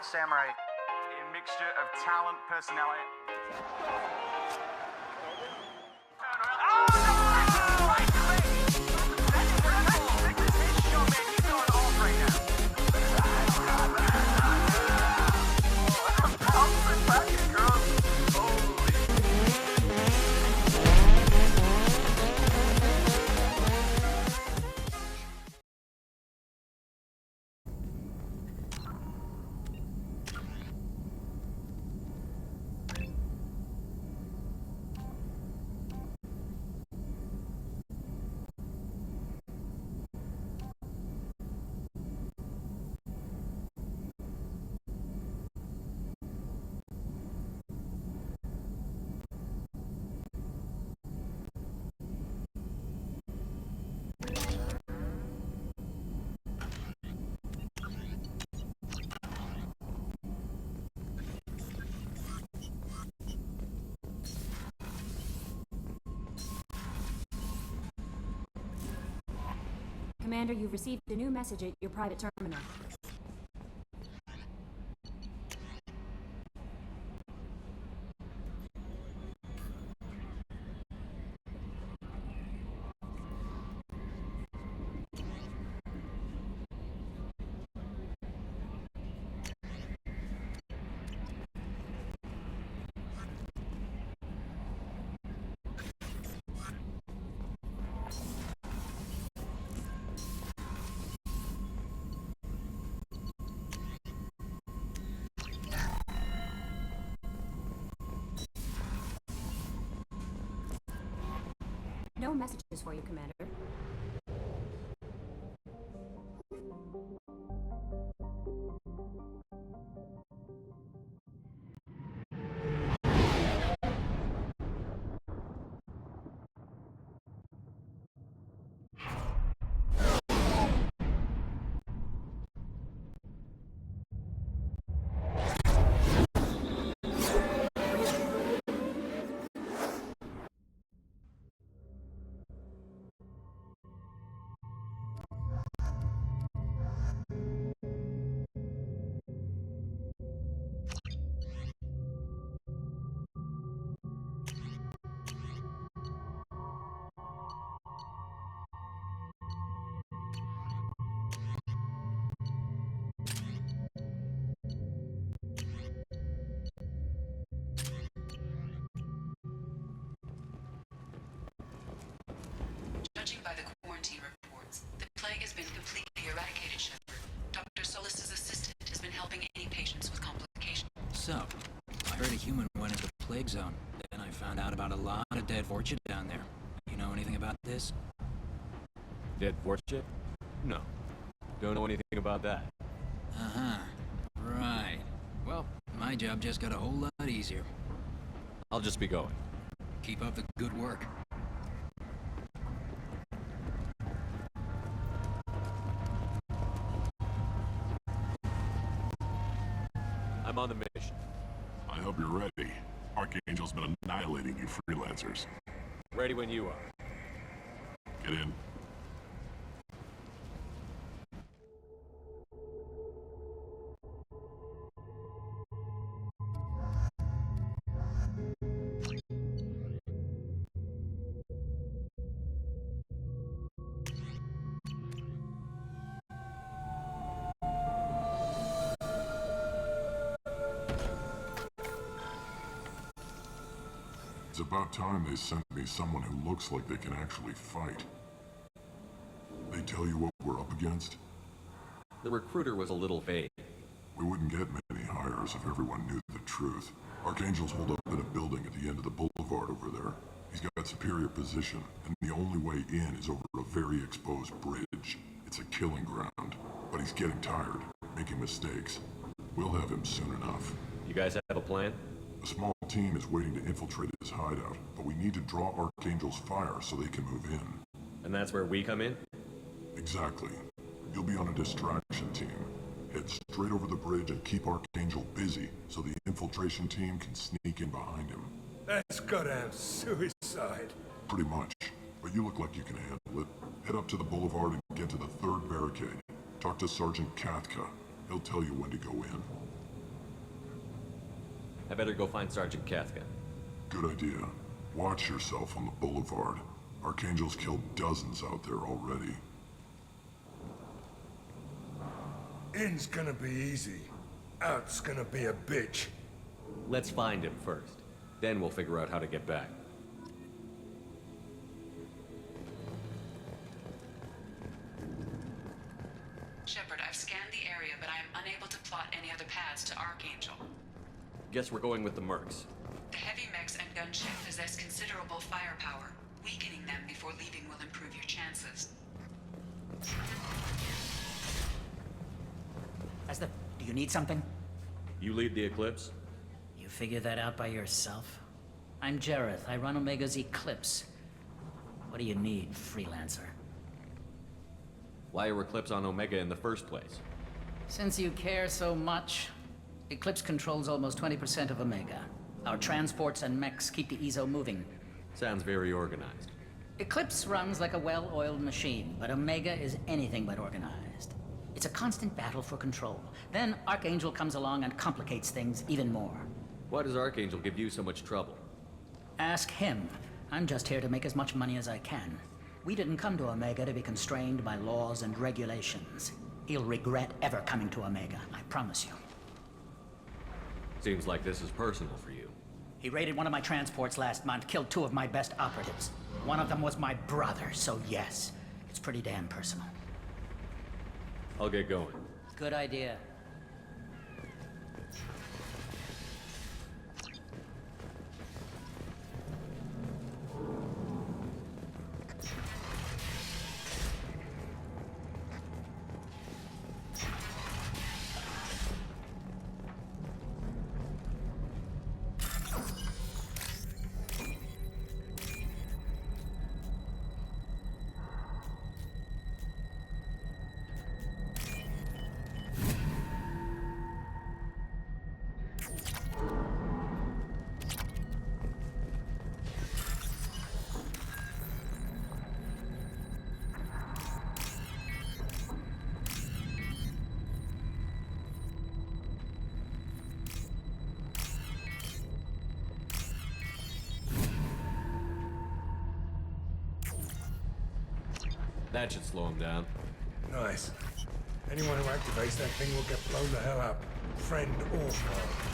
Samurai. A mixture of talent, personality. Commander, you've received a new message at your private terminal. No messages for you, Commander. Judging by the quarantine reports, the plague has been completely eradicated, Shepard. Dr. Solis's assistant has been helping any patients with complications. So, I heard a human went into the plague zone. Then I found out about a lot of dead Vorcha down there. You know anything about this? Dead Vorcha? No. Don't know anything about that. Uh-huh. Right. Well, my job just got a whole lot easier. I'll just be going. Keep up the good work. I'm on the mission. I hope you're ready. Archangel's been annihilating you freelancers. Ready when you are. Get in. It's about time they sent me someone who looks like they can actually fight. They tell you what we're up against? The recruiter was a little vague. We wouldn't get many hires if everyone knew the truth. Archangel's holed up in a building at the end of the boulevard over there. He's got superior position, and the only way in is over a very exposed bridge. It's a killing ground, but he's getting tired, making mistakes. We'll have him soon enough. You guys have a plan? A small team is waiting to infiltrate his hideout, but we need to draw Archangel's fire so they can move in. And that's where we come in? Exactly. You'll be on a distraction team. Head straight over the bridge and keep Archangel busy so the infiltration team can sneak in behind him. That's goddamn suicide. Pretty much. But you look like you can handle it. Head up to the boulevard and get to the third barricade. Talk to Sergeant Katka. He'll tell you when to go in. I better go find Sergeant Kafka. Good idea. Watch yourself on the boulevard. Archangel's killed dozens out there already. In's gonna be easy. Out's gonna be a bitch. Let's find him first. Then we'll figure out how to get back. Shepard, I've scanned the area, but I am unable to plot any other paths to Archangel. Guess we're going with the Mercs. The heavy mechs and gunship possess considerable firepower. Weakening them before leaving will improve your chances. Do you need something? You lead the Eclipse? You figure that out by yourself? I'm Jareth. I run Omega's Eclipse. What do you need, freelancer? Why are Eclipse on Omega in the first place? Since you care so much, Eclipse controls almost 20% of Omega. Our transports and mechs keep the EZO moving. Sounds very organized. Eclipse runs like a well-oiled machine, but Omega is anything but organized. It's a constant battle for control. Then Archangel comes along and complicates things even more. Why does Archangel give you so much trouble? Ask him. I'm just here to make as much money as I can. We didn't come to Omega to be constrained by laws and regulations. He'll regret ever coming to Omega, I promise you. Seems like this is personal for you. He raided one of my transports last month, killed 2 of my best operatives. One of them was my brother, so yes, it's pretty damn personal. I'll get going. Good idea. That should slow him down. Nice. Anyone who activates that thing will get blown the hell up. Friend or foe.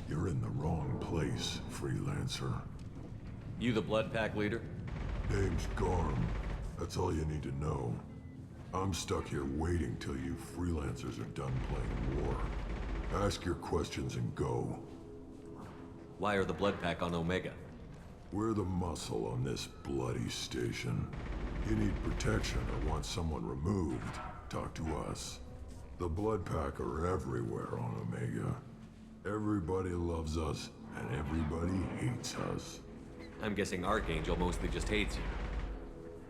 You're in the wrong place, freelancer. You the Blood Pack leader? Name's Garm. That's all you need to know. I'm stuck here waiting till you freelancers are done playing war. Ask your questions and go. Why are the Blood Pack on Omega? We're the muscle on this bloody station. You need protection or want someone removed, talk to us. The Blood Pack are everywhere on Omega. Everybody loves us, and everybody hates us. I'm guessing Archangel mostly just hates you.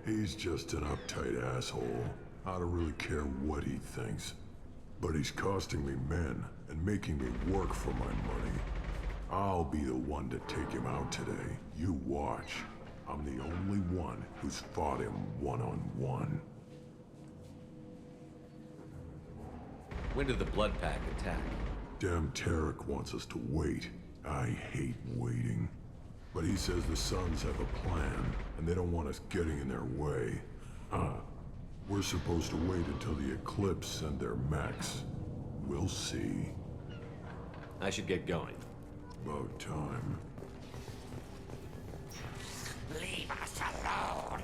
He's just an uptight asshole. I don't really care what he thinks. But he's costing me men and making me work for my money. I'll be the one to take him out today. You watch. I'm the only one who's fought him one-on-one. When did the Blood Pack attack? Damn Tarek wants us to wait. I hate waiting. But he says the Sons have a plan, and they don't want us getting in their way. We're supposed to wait until the Eclipse send their mechs. We'll see. I should get going. About time. Leave us alone.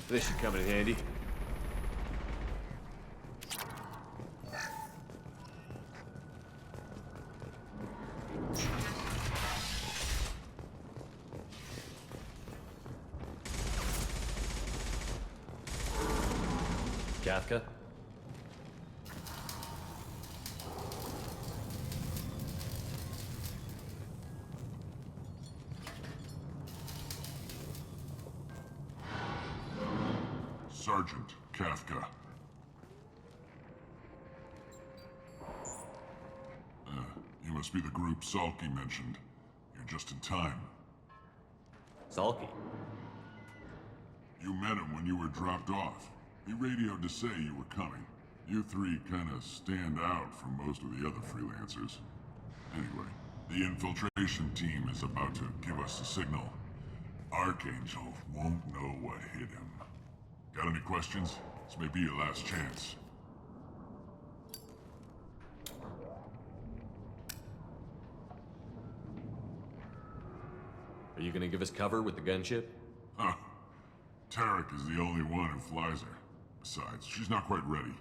This should come in handy. Kafka? Sergeant Kafka. You must be the group Salky mentioned. You're just in time. Salky? You met him when you were dropped off. He radioed to say you were coming. You three kind of stand out from most of the other freelancers. Anyway, the infiltration team is about to give us a signal. Archangel won't know what hit him. Got any questions? This may be your last chance. Are you gonna give us cover with the gunship? Huh. Tarek is the only one who flies her. Besides, she's not quite ready.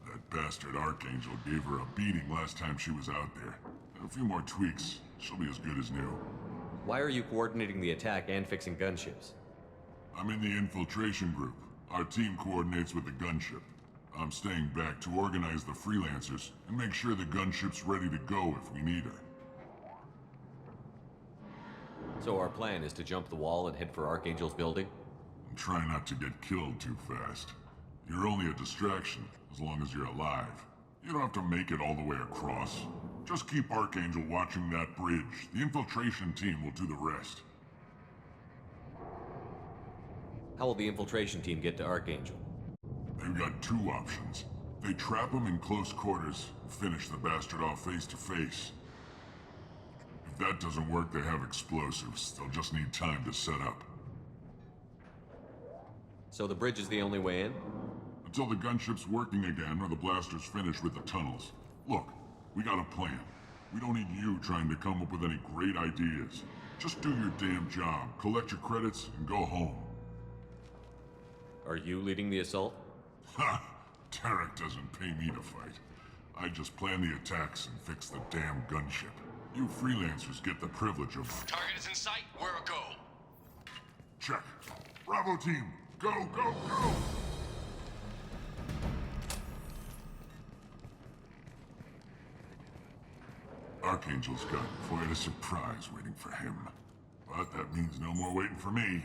That bastard Archangel gave her a beating last time she was out there. A few more tweaks, she'll be as good as new. Why are you coordinating the attack and fixing gunships? I'm in the infiltration group. Our team coordinates with the gunship. I'm staying back to organize the freelancers and make sure the gunship's ready to go if we need her. So our plan is to jump the wall and head for Archangel's building? And try not to get killed too fast. You're only a distraction, as long as you're alive. You don't have to make it all the way across. Just keep Archangel watching that bridge. The infiltration team will do the rest. How will the infiltration team get to Archangel? They've got two options. They trap him in close quarters, and finish the bastard off face to face. If that doesn't work, they have explosives. They'll just need time to set up. So the bridge is the only way in? Until the gunship's working again or the blasters finish with the tunnels. Look, we got a plan. We don't need you trying to come up with any great ideas. Just do your damn job, collect your credits, and go home. Are you leading the assault? Ha! Tarek doesn't pay me to fight. I just plan the attacks and fix the damn gunship. You freelancers get the privilege of... Target is in sight. We're a go. Check. Bravo team, go, go, go! Archangel's got quite a surprise waiting for him. But that means no more waiting for me.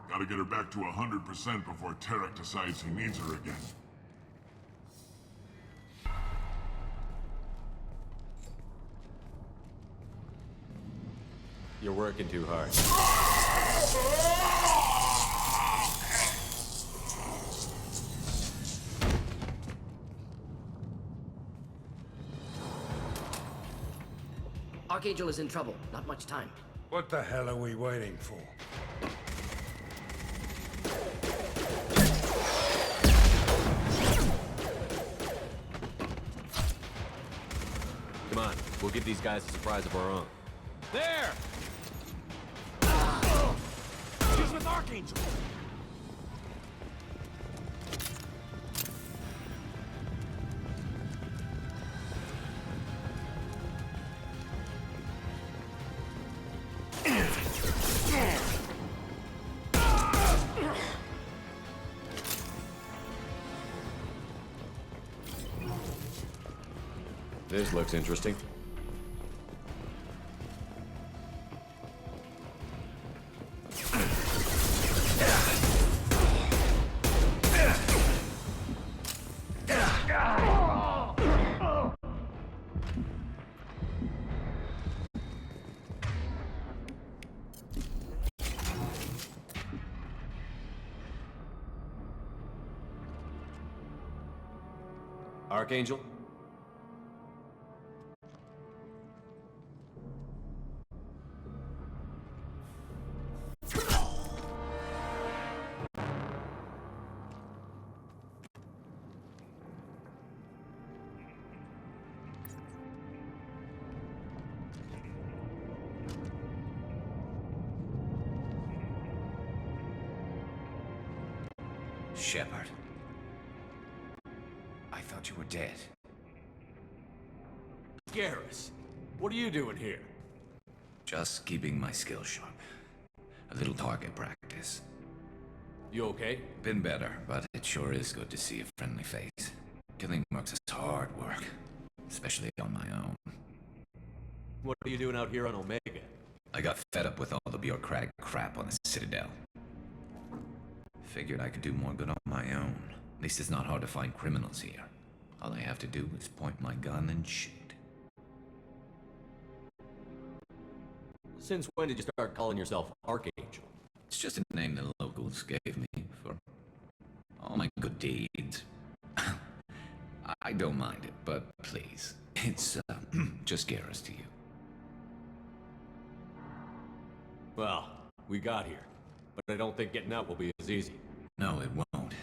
Gotta get her back to 100% before Tarek decides he needs her again. You're working too hard. Archangel is in trouble. Not much time. What the hell are we waiting for? Come on, we'll give these guys a surprise of our own. There! She's with Archangel! This looks interesting. Archangel? Shepard. I thought you were dead. Garrus, what are you doing here? Just keeping my skills sharp. A little target practice. You okay? Been better, but it sure is good to see a friendly face. Killing mercs is hard work, especially on my own. What are you doing out here on Omega? I got fed up with all the bureaucratic crap on the Citadel. Figured I could do more good on my own. At least it's not hard to find criminals here. All I have to do is point my gun and shoot. Since when did you start calling yourself Archangel? It's just a name the locals gave me for all my good deeds. I don't mind it, but please, it's just Garrus to you. Well, we got here, but I don't think getting out will be as easy. No, it won't.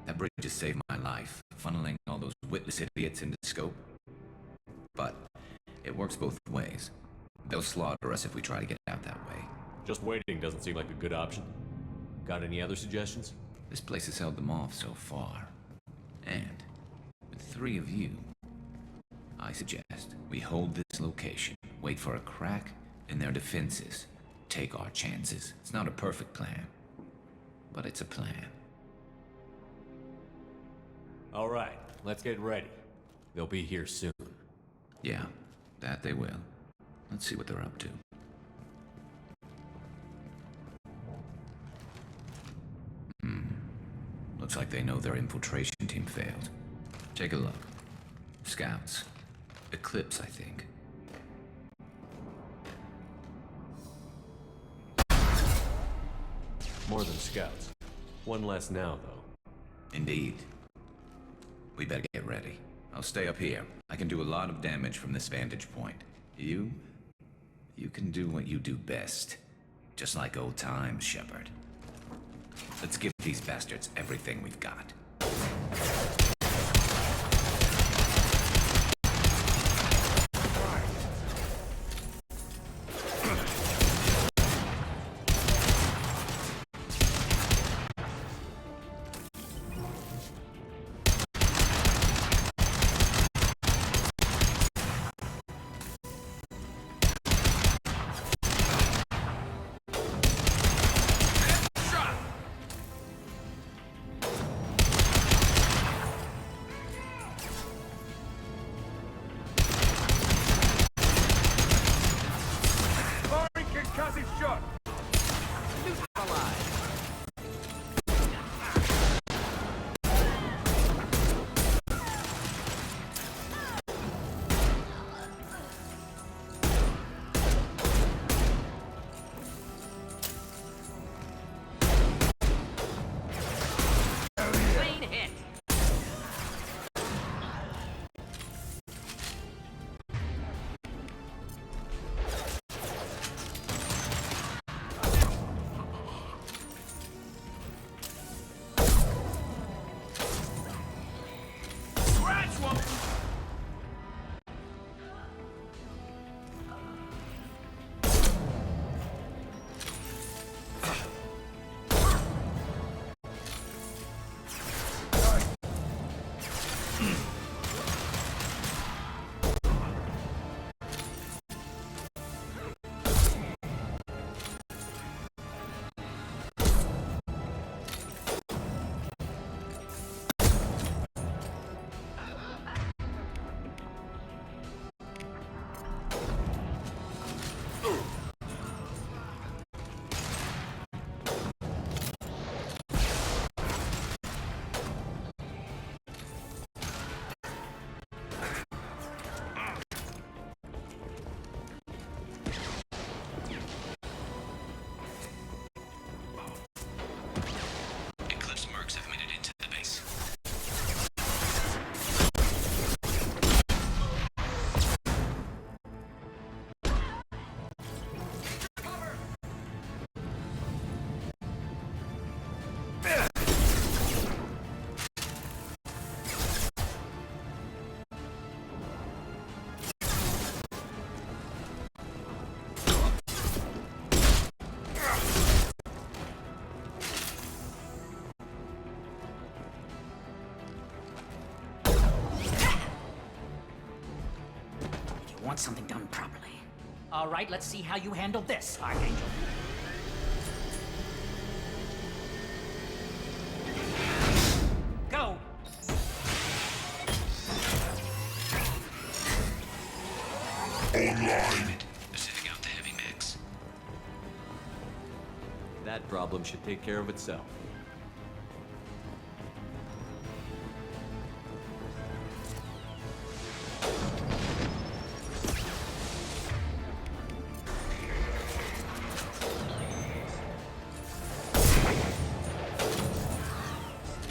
That bridge has saved my life, funneling all those witless idiots into scope. But it works both ways. They'll slaughter us if we try to get out that way. Just waiting doesn't seem like a good option. Got any other suggestions? This place has held them off so far. And with 3 of you, I suggest we hold this location, wait for a crack in their defenses, take our chances. It's not a perfect plan, but it's a plan. All right, let's get ready. They'll be here soon. Yeah, that they will. Let's see what they're up to. Looks like they know their infiltration team failed. Take a look. Scouts. Eclipse, I think. More than scouts. One less now, though. Indeed. We better get ready. I'll stay up here. I can do a lot of damage from this vantage point. You can do what you do best. Just like old times, Shepard. Let's give these bastards everything we've got. want something done properly. All right, let's see how you handle this, Archangel. Go! Online. Sending out the heavy mix. That problem should take care of itself.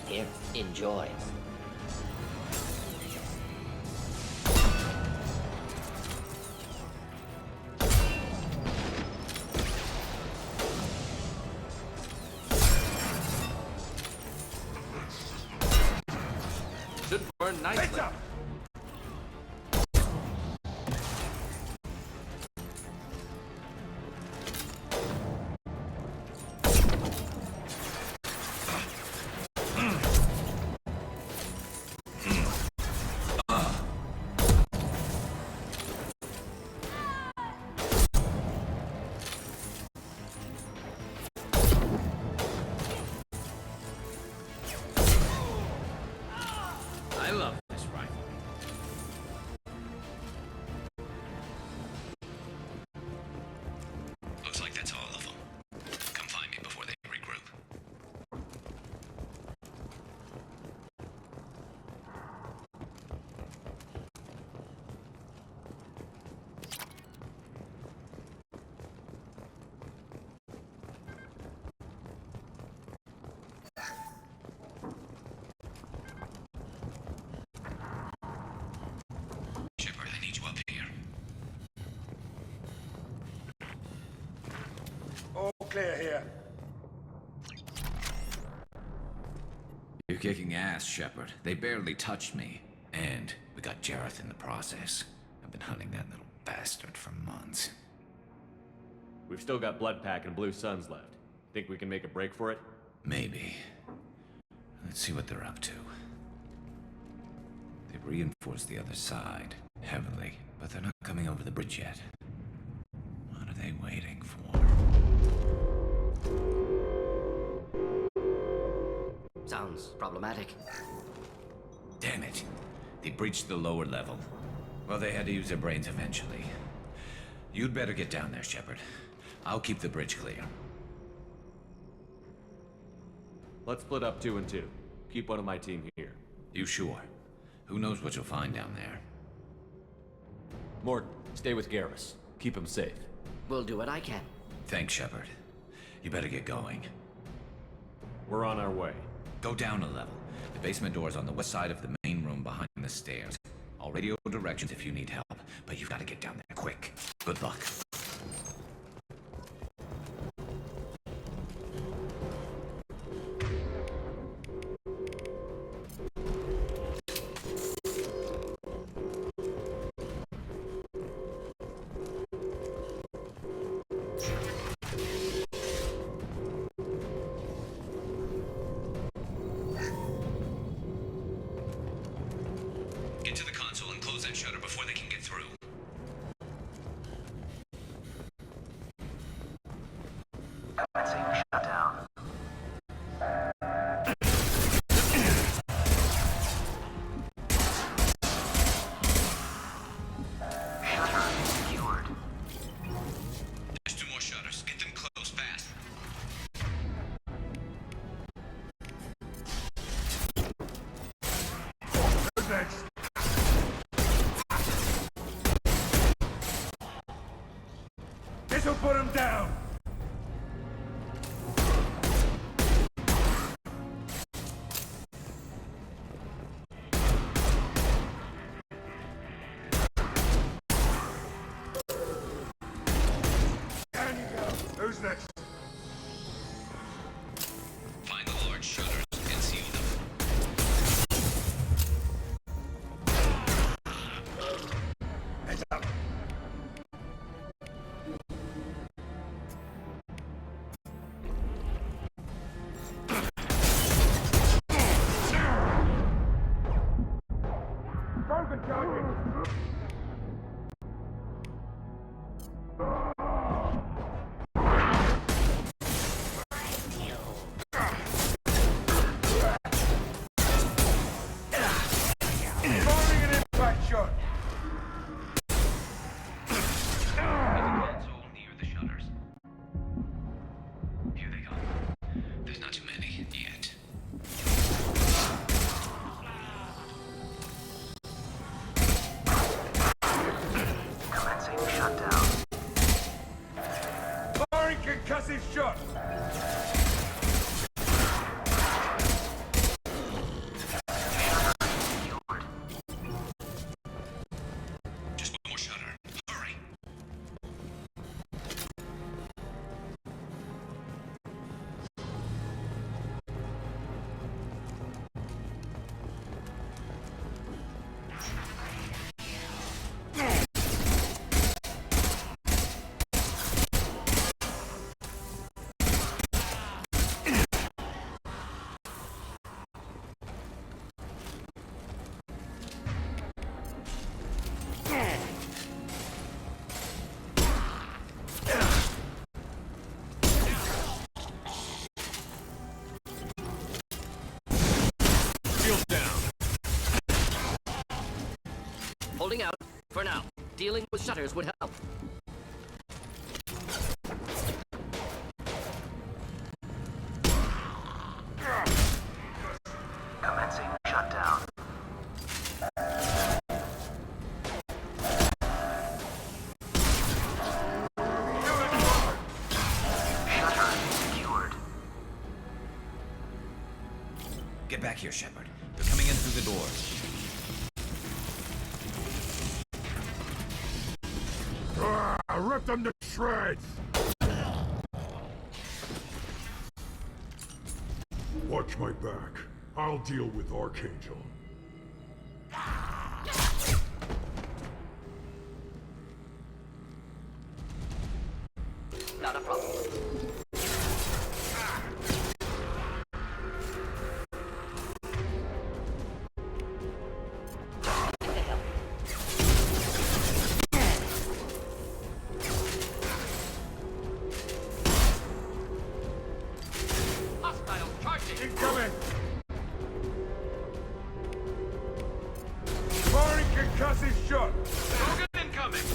Here, enjoy. Should burn nicely. I love this rifle. Looks like that's all of them. Come find me before they regroup. Shepard, I need you up here. All clear here. You're kicking ass, Shepard. They barely touched me. And we got Jareth in the process. I've been hunting that little bastard for months. We've still got Blood Pack and Blue Suns left. Think we can make a break for it? Maybe. Let's see what they're up to. They've reinforced the other side, heavily, but they're not coming over the bridge yet. What are they waiting for? Sounds problematic. Damn it. They breached the lower level. Well, they had to use their brains eventually. You'd better get down there, Shepard. I'll keep the bridge clear. Let's split up 2 and 2. Keep one of my team here. You sure? Who knows what you'll find down there? Mort, stay with Garrus. Keep him safe. We'll do what I can. Thanks, Shepard. You better get going. We're on our way. Go down a level. The basement door's on the west side of the main room behind the stairs. I'll radio directions if you need help, but you've got to get down there quick. Good luck. Get to the console and close that shutter before they can get through. There's 2 more shutters. Get them closed fast. Who's next? This'll put him down. Down you go. Who's next? Find the large shutters and seal them. Heads up. Broken charging. shot! Just one more shutter. Hurry. Shields down. Holding out for now. Dealing with shutters would help. Commencing shutdown. Shutter secured. Get back here, Shepard. They're coming in through the doors. Rip them to shreds! Watch my back. I'll deal with Archangel. Not a problem. Hostile charging. Incoming! Firing concussive shot! Logan incoming.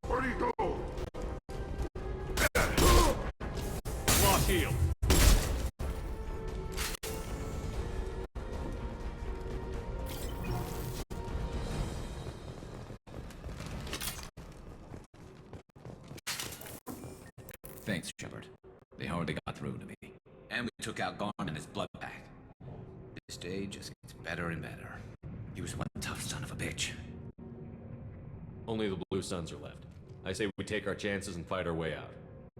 Where'd he go? Lost heel. Thanks, Shepard. They hardly got through to me. And we took out Garn and his blood pack. This day just gets better and better. He was one tough son of a bitch. Only the Blue Suns are left. I say we take our chances and fight our way out.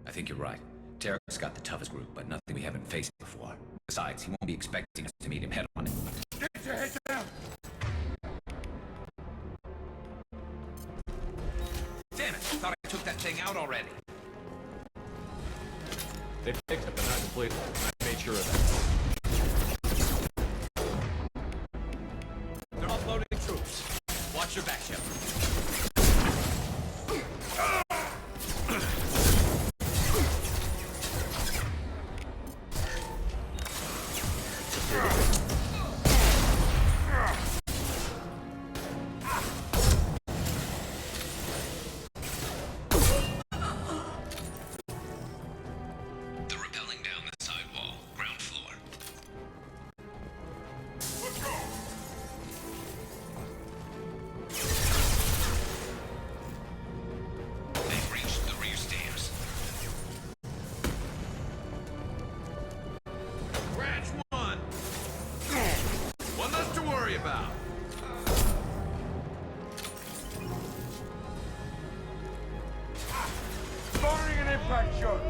I think you're right. Tarek's got the toughest group, but nothing we haven't faced before. Besides, he won't be expecting us to meet him head-on. Get your head down! Damn it! Thought I took that thing out already. They picked up, but not completely. I made sure of that. They're offloading troops. Watch your back, Shepard. They're rappelling down the side wall, ground floor. Let's go! They've reached the rear stairs. Scratch one. One less to worry about. Firing an impact shot!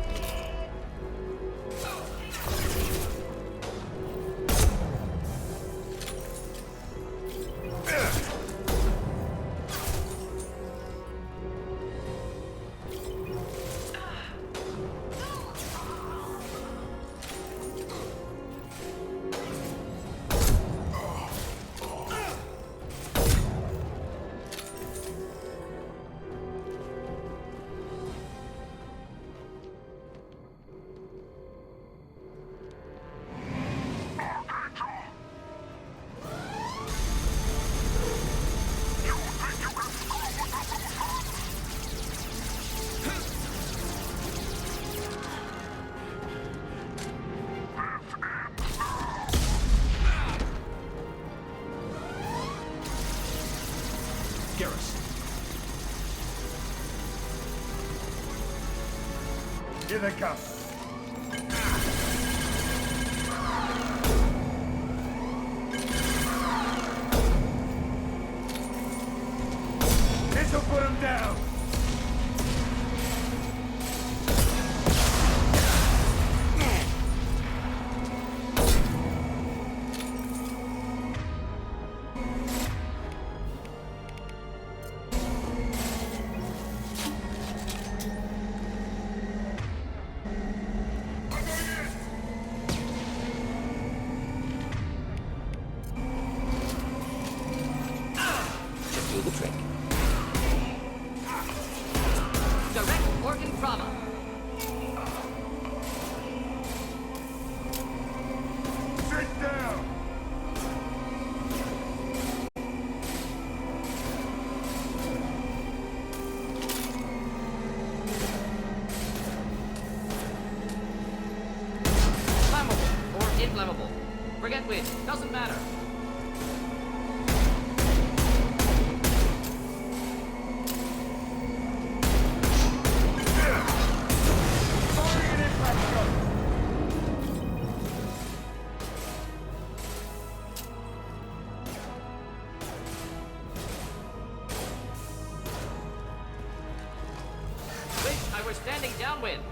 Here they come. This'll put them down. Do the trick. Direct organ trauma. Sit down. Flammable or inflammable. Forget which. Doesn't matter. Wish I were standing downwind.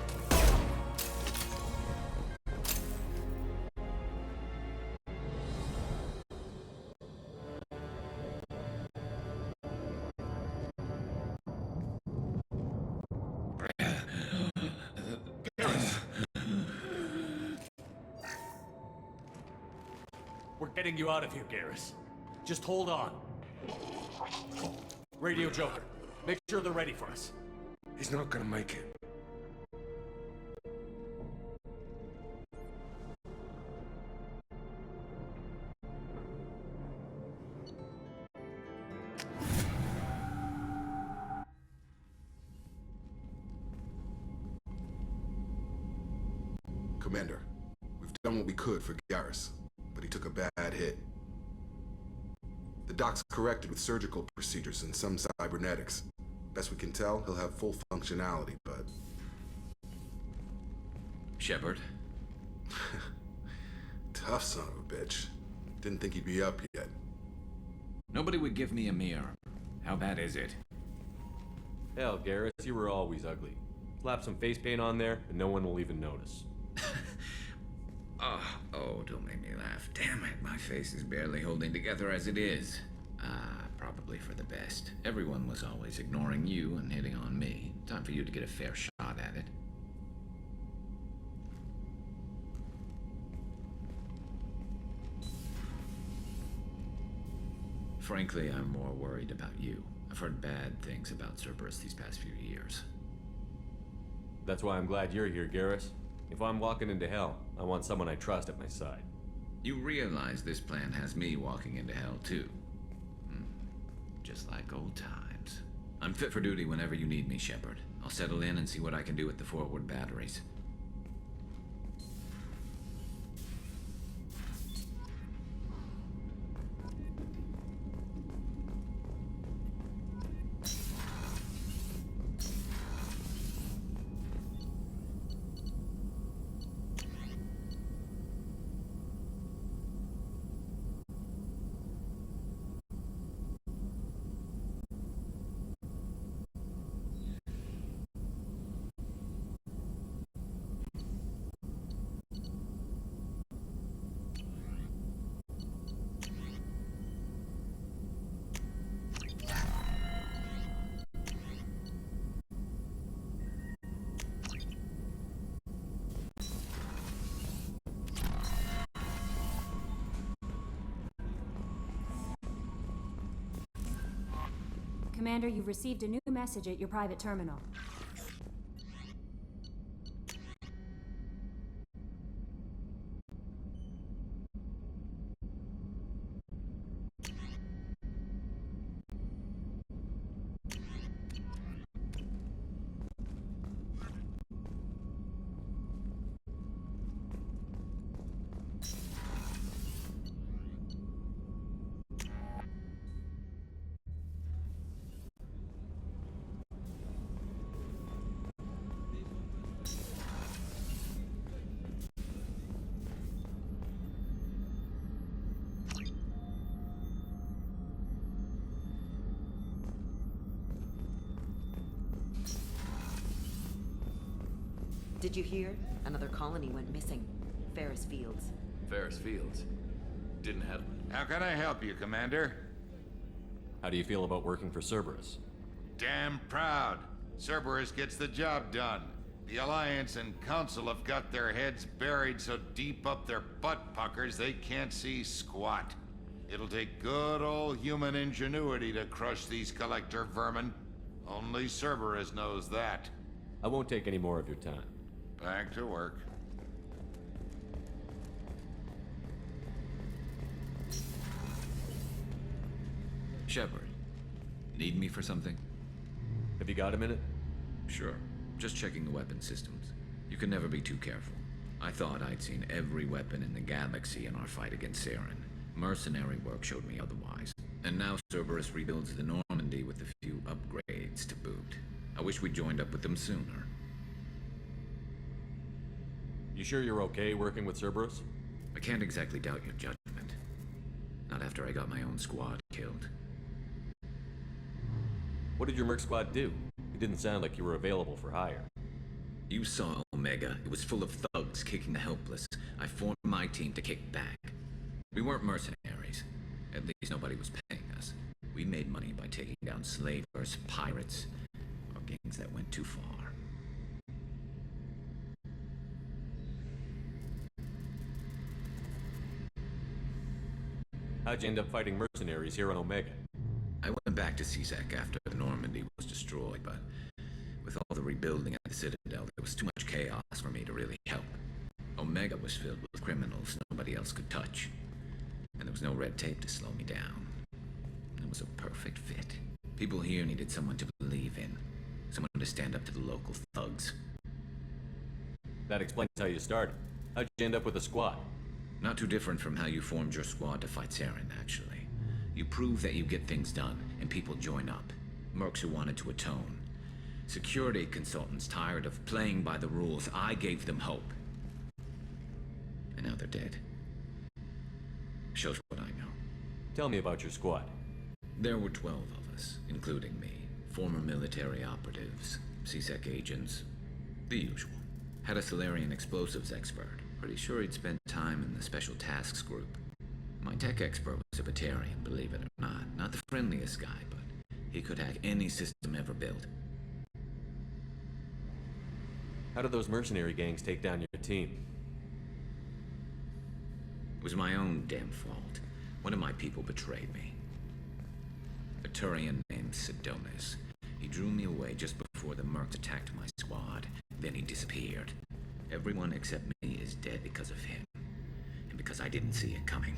We're getting you out of here, Garrus. Just hold on. Radio Joker, make sure they're ready for us. He's not gonna make it. Commander, we've done what we could for Garrus, but he took a bad hit. The doc's corrected with surgical procedures and some cybernetics. Best we can tell, he'll have full functionality, but... Shepard? Tough son of a bitch. Didn't think he'd be up yet. Nobody would give me a mirror. How bad is it? Hell, Garrus, you were always ugly. Slap some face paint on there, and no one will even notice. Oh, don't make me laugh. Damn it, my face is barely holding together as it is. Probably for the best. Everyone was always ignoring you and hitting on me. Time for you to get a fair shot at it. Frankly, I'm more worried about you. I've heard bad things about Cerberus these past few years. That's why I'm glad you're here, Garrus. If I'm walking into hell, I want someone I trust at my side. You realize this plan has me walking into hell, too. Just like old times. I'm fit for duty whenever you need me, Shepard. I'll settle in and see what I can do with the forward batteries. Commander, you've received a new message at your private terminal. Did you hear? Another colony went missing. Ferris Fields. Ferris Fields. Didn't have... How can I help you, Commander? How do you feel about working for Cerberus? Damn proud. Cerberus gets the job done. The Alliance and Council have got their heads buried so deep up their butt puckers they can't see squat. It'll take good old human ingenuity to crush these collector vermin. Only Cerberus knows that. I won't take any more of your time. Back to work. Shepard, need me for something? Have you got a minute? Sure. Just checking the weapon systems. You can never be too careful. I thought I'd seen every weapon in the galaxy in our fight against Saren. Mercenary work showed me otherwise. And now Cerberus rebuilds the Normandy with a few upgrades to boot. I wish we joined up with them sooner. You sure you're okay working with Cerberus? I can't exactly doubt your judgment. Not after I got my own squad killed. What did your merc squad do? It didn't sound like you were available for hire. You saw Omega. It was full of thugs kicking the helpless. I formed my team to kick back. We weren't mercenaries. At least nobody was paying us. We made money by taking down slavers, pirates, or gangs that went too far. How'd you end up fighting mercenaries here on Omega? I went back to CSEC after the Normandy was destroyed, but with all the rebuilding at the Citadel, there was too much chaos for me to really help. Omega was filled with criminals nobody else could touch, and there was no red tape to slow me down. It was a perfect fit. People here needed someone to believe in, someone to stand up to the local thugs. That explains how you started. How'd you end up with a squad? Not too different from how you formed your squad to fight Saren, actually. You prove that you get things done, and people join up. Mercs who wanted to atone. Security consultants tired of playing by the rules. I gave them hope. And now they're dead. Shows what I know. Tell me about your squad. There were 12 of us, including me. Former military operatives, CSEC agents, the usual. Had a Solarian explosives expert. Pretty sure he'd spent time in the Special Tasks Group. My tech expert was a Batarian, believe it or not. Not the friendliest guy, but he could hack any system ever built. How did those mercenary gangs take down your team? It was my own damn fault. One of my people betrayed me. A Turian named Sidonis. He drew me away just before the mercs attacked my squad. Then he disappeared. Everyone except me is dead because of him. And because I didn't see it coming.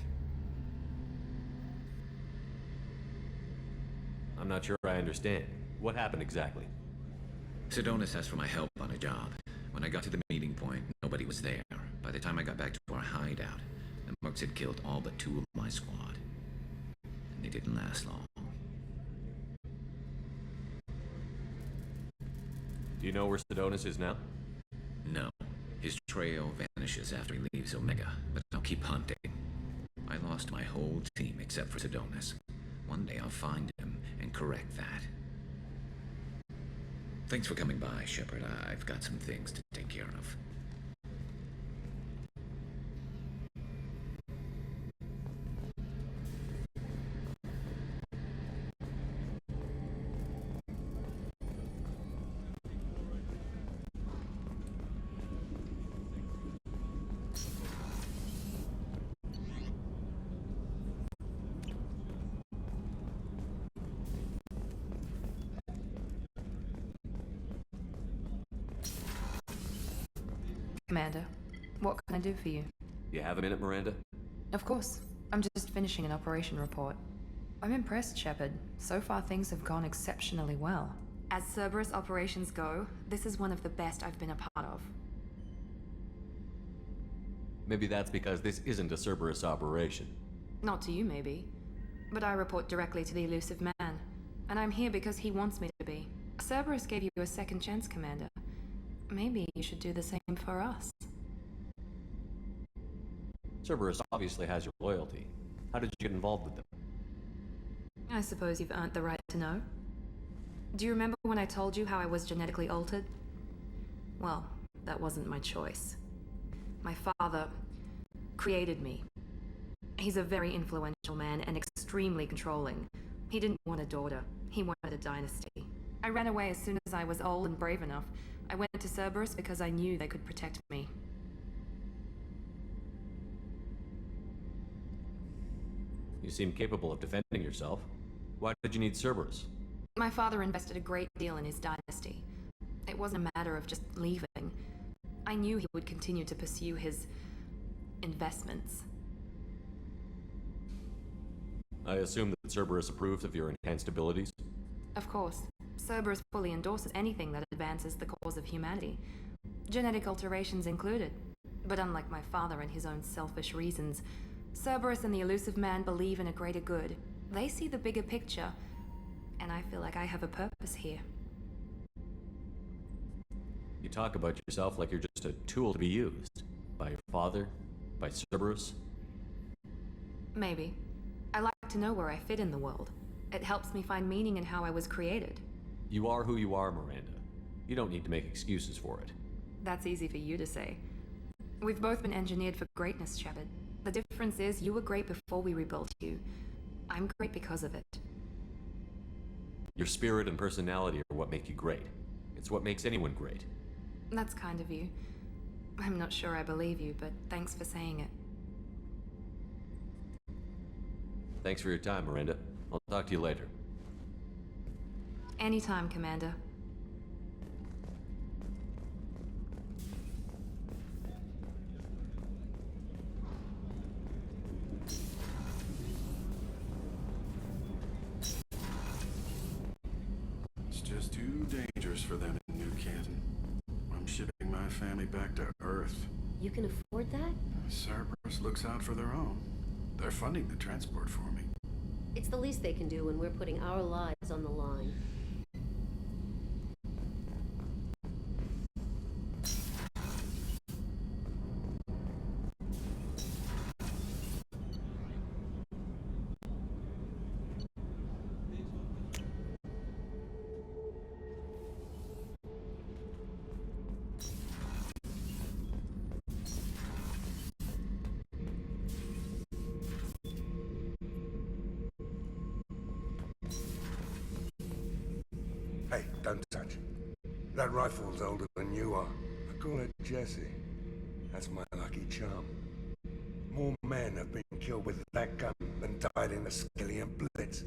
I'm not sure I understand. What happened exactly? Sidonis asked for my help on a job. When I got to the meeting point, nobody was there. By the time I got back to our hideout, the mercs had killed all but 2 of my squad. And they didn't last long. Do you know where Sidonis is now? No. His trail vanishes after he leaves Omega, but I'll keep hunting. I lost my whole team except for Sidonis. One day I'll find him and correct that. Thanks for coming by, Shepard. I've got some things to take care of. Commander, what can I do for you? You have a minute, Miranda? Of course. I'm just finishing an operation report. I'm impressed, Shepard. So far things have gone exceptionally well. As Cerberus operations go, this is one of the best I've been a part of. Maybe that's because this isn't a Cerberus operation. Not to you, maybe. But I report directly to the elusive man. And I'm here because he wants me to be. Cerberus gave you a second chance, Commander. Maybe you should do the same for us. Cerberus obviously has your loyalty. How did you get involved with them? I suppose you've earned the right to know. Do you remember when I told you how I was genetically altered? Well, that wasn't my choice. My father created me. He's a very influential man and extremely controlling. He didn't want a daughter. He wanted a dynasty. I ran away as soon as I was old and brave enough. I went to Cerberus because I knew they could protect me. You seem capable of defending yourself. Why did you need Cerberus? My father invested a great deal in his dynasty. It wasn't a matter of just leaving. I knew he would continue to pursue his investments. I assume that Cerberus approved of your enhanced abilities? Of course. Cerberus fully endorses anything that advances the cause of humanity. Genetic alterations included. But unlike my father and his own selfish reasons, Cerberus and the Elusive Man believe in a greater good. They see the bigger picture, and I feel like I have a purpose here. You talk about yourself like you're just a tool to be used. By your father? By Cerberus? Maybe. I like to know where I fit in the world. It helps me find meaning in how I was created. You are who you are, Miranda. You don't need to make excuses for it. That's easy for you to say. We've both been engineered for greatness, Shepard. The difference is you were great before we rebuilt you. I'm great because of it. Your spirit and personality are what make you great. It's what makes anyone great. That's kind of you. I'm not sure I believe you, but thanks for saying it. Thanks for your time, Miranda. I'll talk to you later. Anytime, Commander. It's just too dangerous for them in New Canton. I'm shipping my family back to Earth. You can afford that? Cerberus looks out for their own. They're funding the transport for me. It's the least they can do when we're putting our lives on the line. Hey, don't touch. That rifle's older than you are. I call it Jesse. That's my lucky charm. More men have been killed with that gun than died in the Skillian Blitz.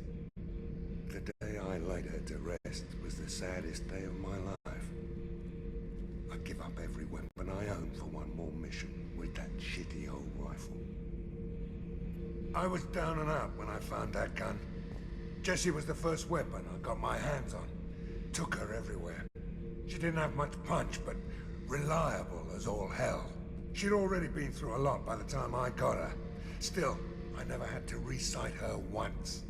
The day I laid her to rest was the saddest day of my life. I give up every weapon I own for one more mission with that shitty old rifle. I was down and out when I found that gun. Jesse was the first weapon I got my hands on. Took her everywhere. She didn't have much punch, but reliable as all hell. She'd already been through a lot by the time I got her. Still, I never had to re-sight her once.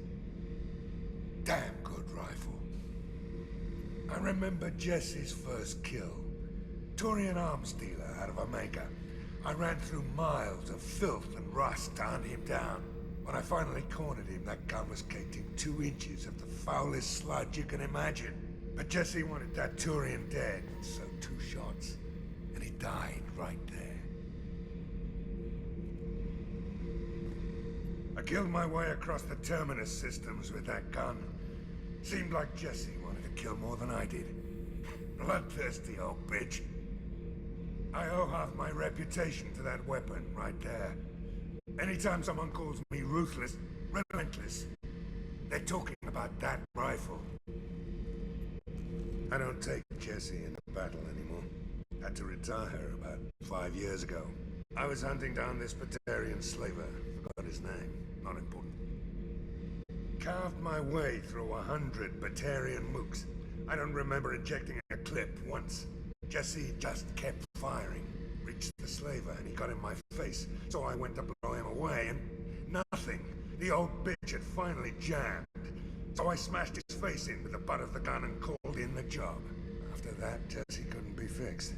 Damn good rifle. I remember Jesse's first kill. Turian arms dealer out of Omega. I ran through miles of filth and rust to hunt him down. When I finally cornered him, that gun was caked in 2 inches of the foulest sludge you can imagine. But Jesse wanted that Turian dead, so 2 shots. And he died right there. I killed my way across the Terminus systems with that gun. Seemed like Jesse wanted to kill more than I did. Bloodthirsty old bitch. I owe half my reputation to that weapon right there. Anytime someone calls me ruthless, relentless, they're talking about that rifle. I don't take Jesse into battle anymore. Had to retire about 5 years ago. I was hunting down this Batarian slaver. Forgot his name. Not important. Carved my way through 100 Batarian mooks. I don't remember ejecting a clip once. Jesse just kept firing. Reached the slaver and he got in my face. So I went to blow him away and nothing. The old bitch had finally jammed. So I smashed his face in with the butt of the gun and called in the job. After that, Jesse couldn't be fixed.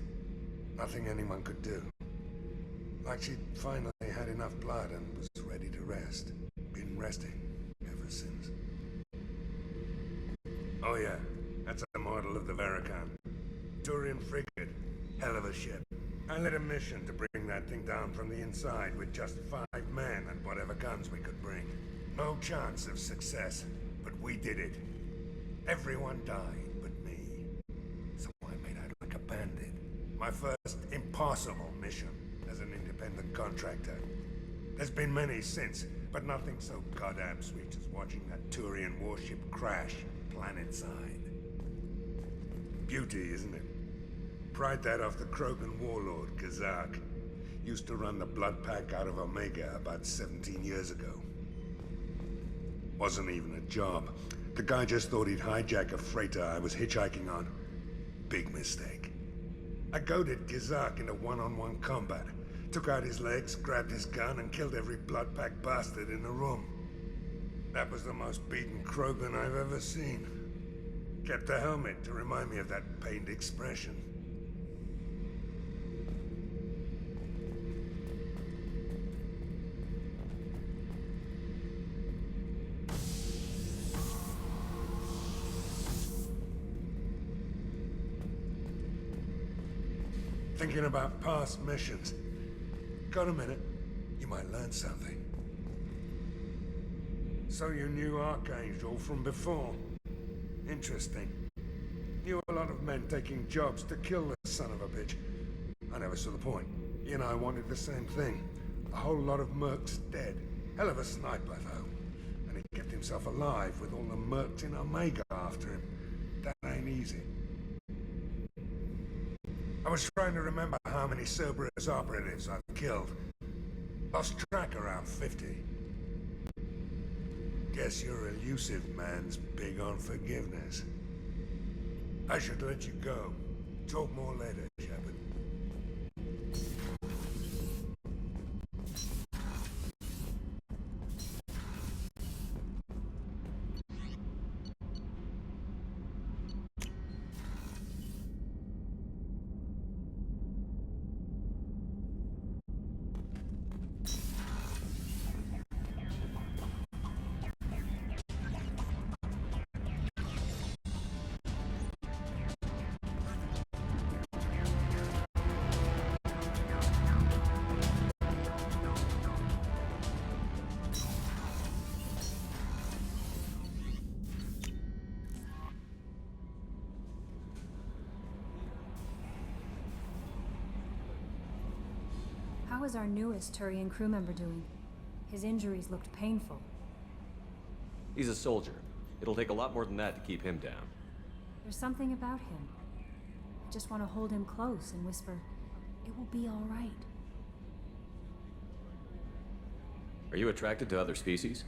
Nothing anyone could do. Like she'd finally had enough blood and was ready to rest. Been resting ever since. Oh yeah, that's a model of the Verican. Turian frigate. Hell of a ship. I led a mission to bring that thing down from the inside with just 5 men and whatever guns we could bring. No chance of success, but we did it. Everyone died but me. So I made out like a bandit. My first impossible mission as an independent contractor. There's been many since, but nothing so goddamn sweet as watching that Turian warship crash planet-side. Beauty, isn't it? Pried that off the Krogan warlord, Kazak. Used to run the blood pack out of Omega about 17 years ago. Wasn't even a job. The guy just thought he'd hijack a freighter I was hitchhiking on. Big mistake. I goaded Kazak into one-on-one combat. Took out his legs, grabbed his gun, and killed every blood pack bastard in the room. That was the most beaten Krogan I've ever seen. Kept a helmet to remind me of that pained expression. Thinking about past missions. Got a minute? You might learn something. So you knew Archangel from before? Interesting. Knew a lot of men taking jobs to kill the son of a bitch. I never saw the point. He and I wanted the same thing. A whole lot of mercs dead. Hell of a sniper, though. And he kept himself alive with all the mercs in Omega after him. That ain't easy. I was trying to remember how many Cerberus operatives I've killed. Lost track around 50. Guess your elusive man's big on forgiveness. I should let you go. Talk more later, Shepard. How is our newest Turian crew member doing? His injuries looked painful. He's a soldier. It'll take a lot more than that to keep him down. There's something about him. I just want to hold him close and whisper, "It will be all right." Are you attracted to other species?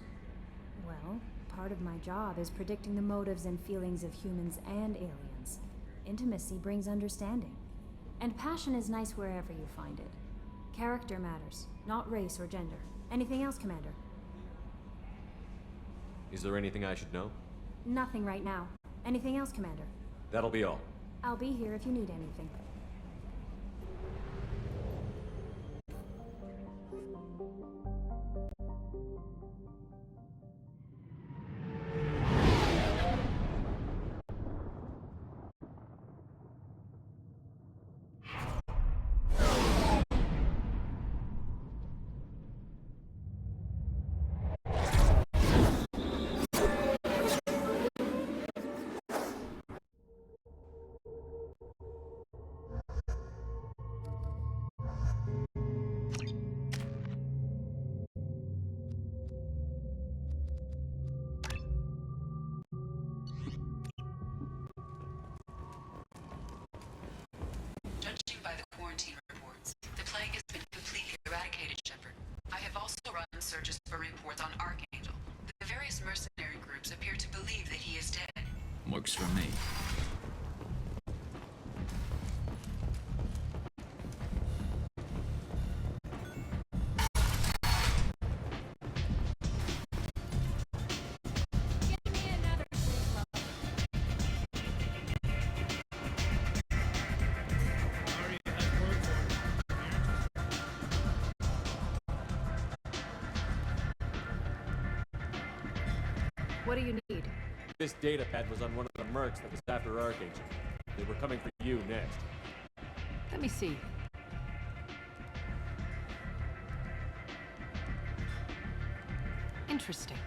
Well, part of my job is predicting the motives and feelings of humans and aliens. Intimacy brings understanding. And passion is nice wherever you find it. Character matters, not race or gender. Anything else, Commander? Is there anything I should know? Nothing right now. Anything else, Commander? That'll be all. I'll be here if you need anything. Judging by the quarantine reports, the plague has been completely eradicated, Shepard. I have also run searches for reports on Archangel. The various mercenary groups appear to believe that he is dead. Works for me. What do you need? This data pad was on one of the mercs that was after Archangel. They were coming for you next. Let me see. Interesting.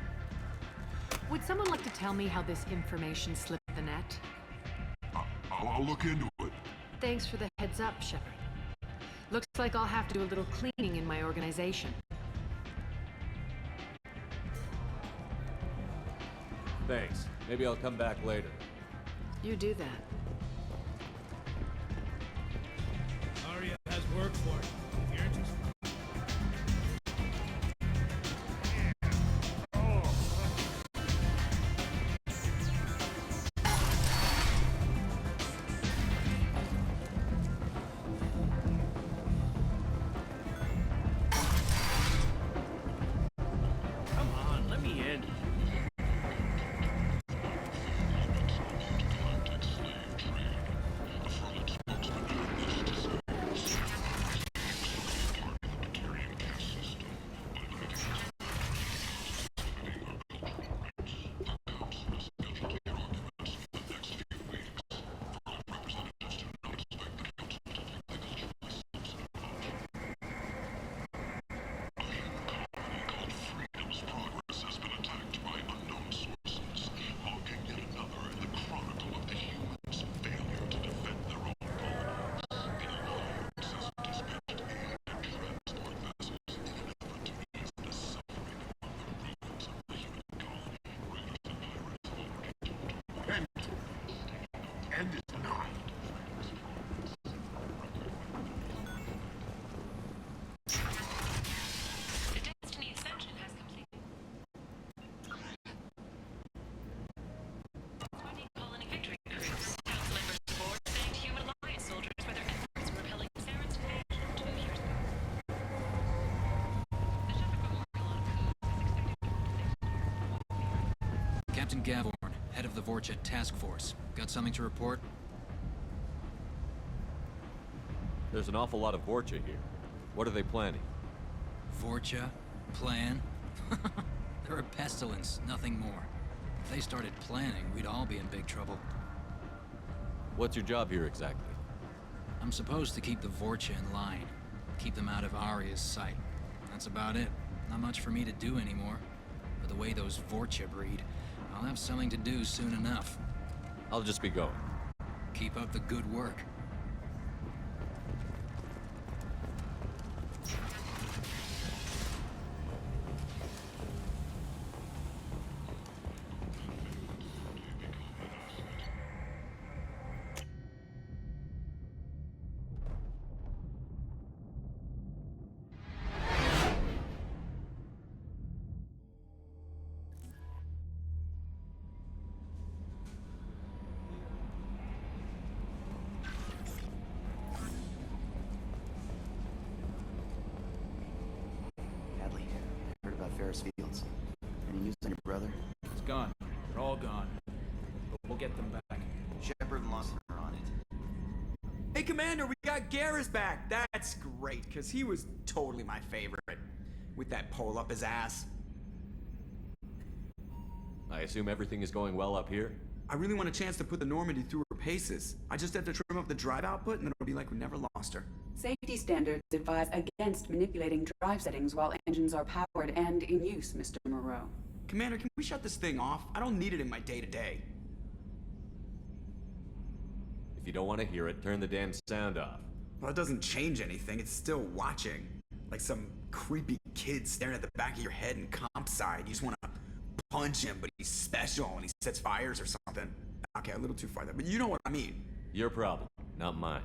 Would someone like to tell me how this information slipped the net? I'll look into it. Thanks for the heads up, Shepard. Looks like I'll have to do a little cleaning in my organization. Thanks. Maybe I'll come back later. You do that. Arya has work for you. If you're interested. Come on, let me in. And it's not. The Destiny Ascension has completed. 20 colony victory crews. Council members board thanked Human Alliance soldiers for their efforts in repelling Saren's invasion 2 years ago. The Shepard Memorial on Coup is expected. Captain Gavorn, head of the Vorchet Task Force. Got something to report? There's an awful lot of Vorcha here. What are they planning? Vorcha? Plan? They're a pestilence, nothing more. If they started planning, we'd all be in big trouble. What's your job here exactly? I'm supposed to keep the Vorcha in line. Keep them out of Arya's sight. That's about it. Not much for me to do anymore. But the way those Vorcha breed, I'll have something to do soon enough. I'll just be going. Keep up the good work. Ferris Fields. Any news on your brother? He's gone. They're all gone. But we'll get them back. Shepard and Lawson are on it. Hey, Commander, we got Garrus back. That's great, because he was totally my favorite. With that pole up his ass. I assume everything is going well up here? I really want a chance to put the Normandy through her paces. I just have to trim up the drive output, and then it'll be like we never lost her. Safety standards advise against manipulating drive settings while engines are powered and in use, Mr. Moreau. Commander, can we shut this thing off? I don't need it in my day-to-day. If you don't want to hear it, turn the damn sound off. Well, it doesn't change anything. It's still watching. Like some creepy kid staring at the back of your head in comp side. You just want to punch him, but he's special and he sets fires or something. Okay, a little too far there, but you know what I mean. Your problem, not mine.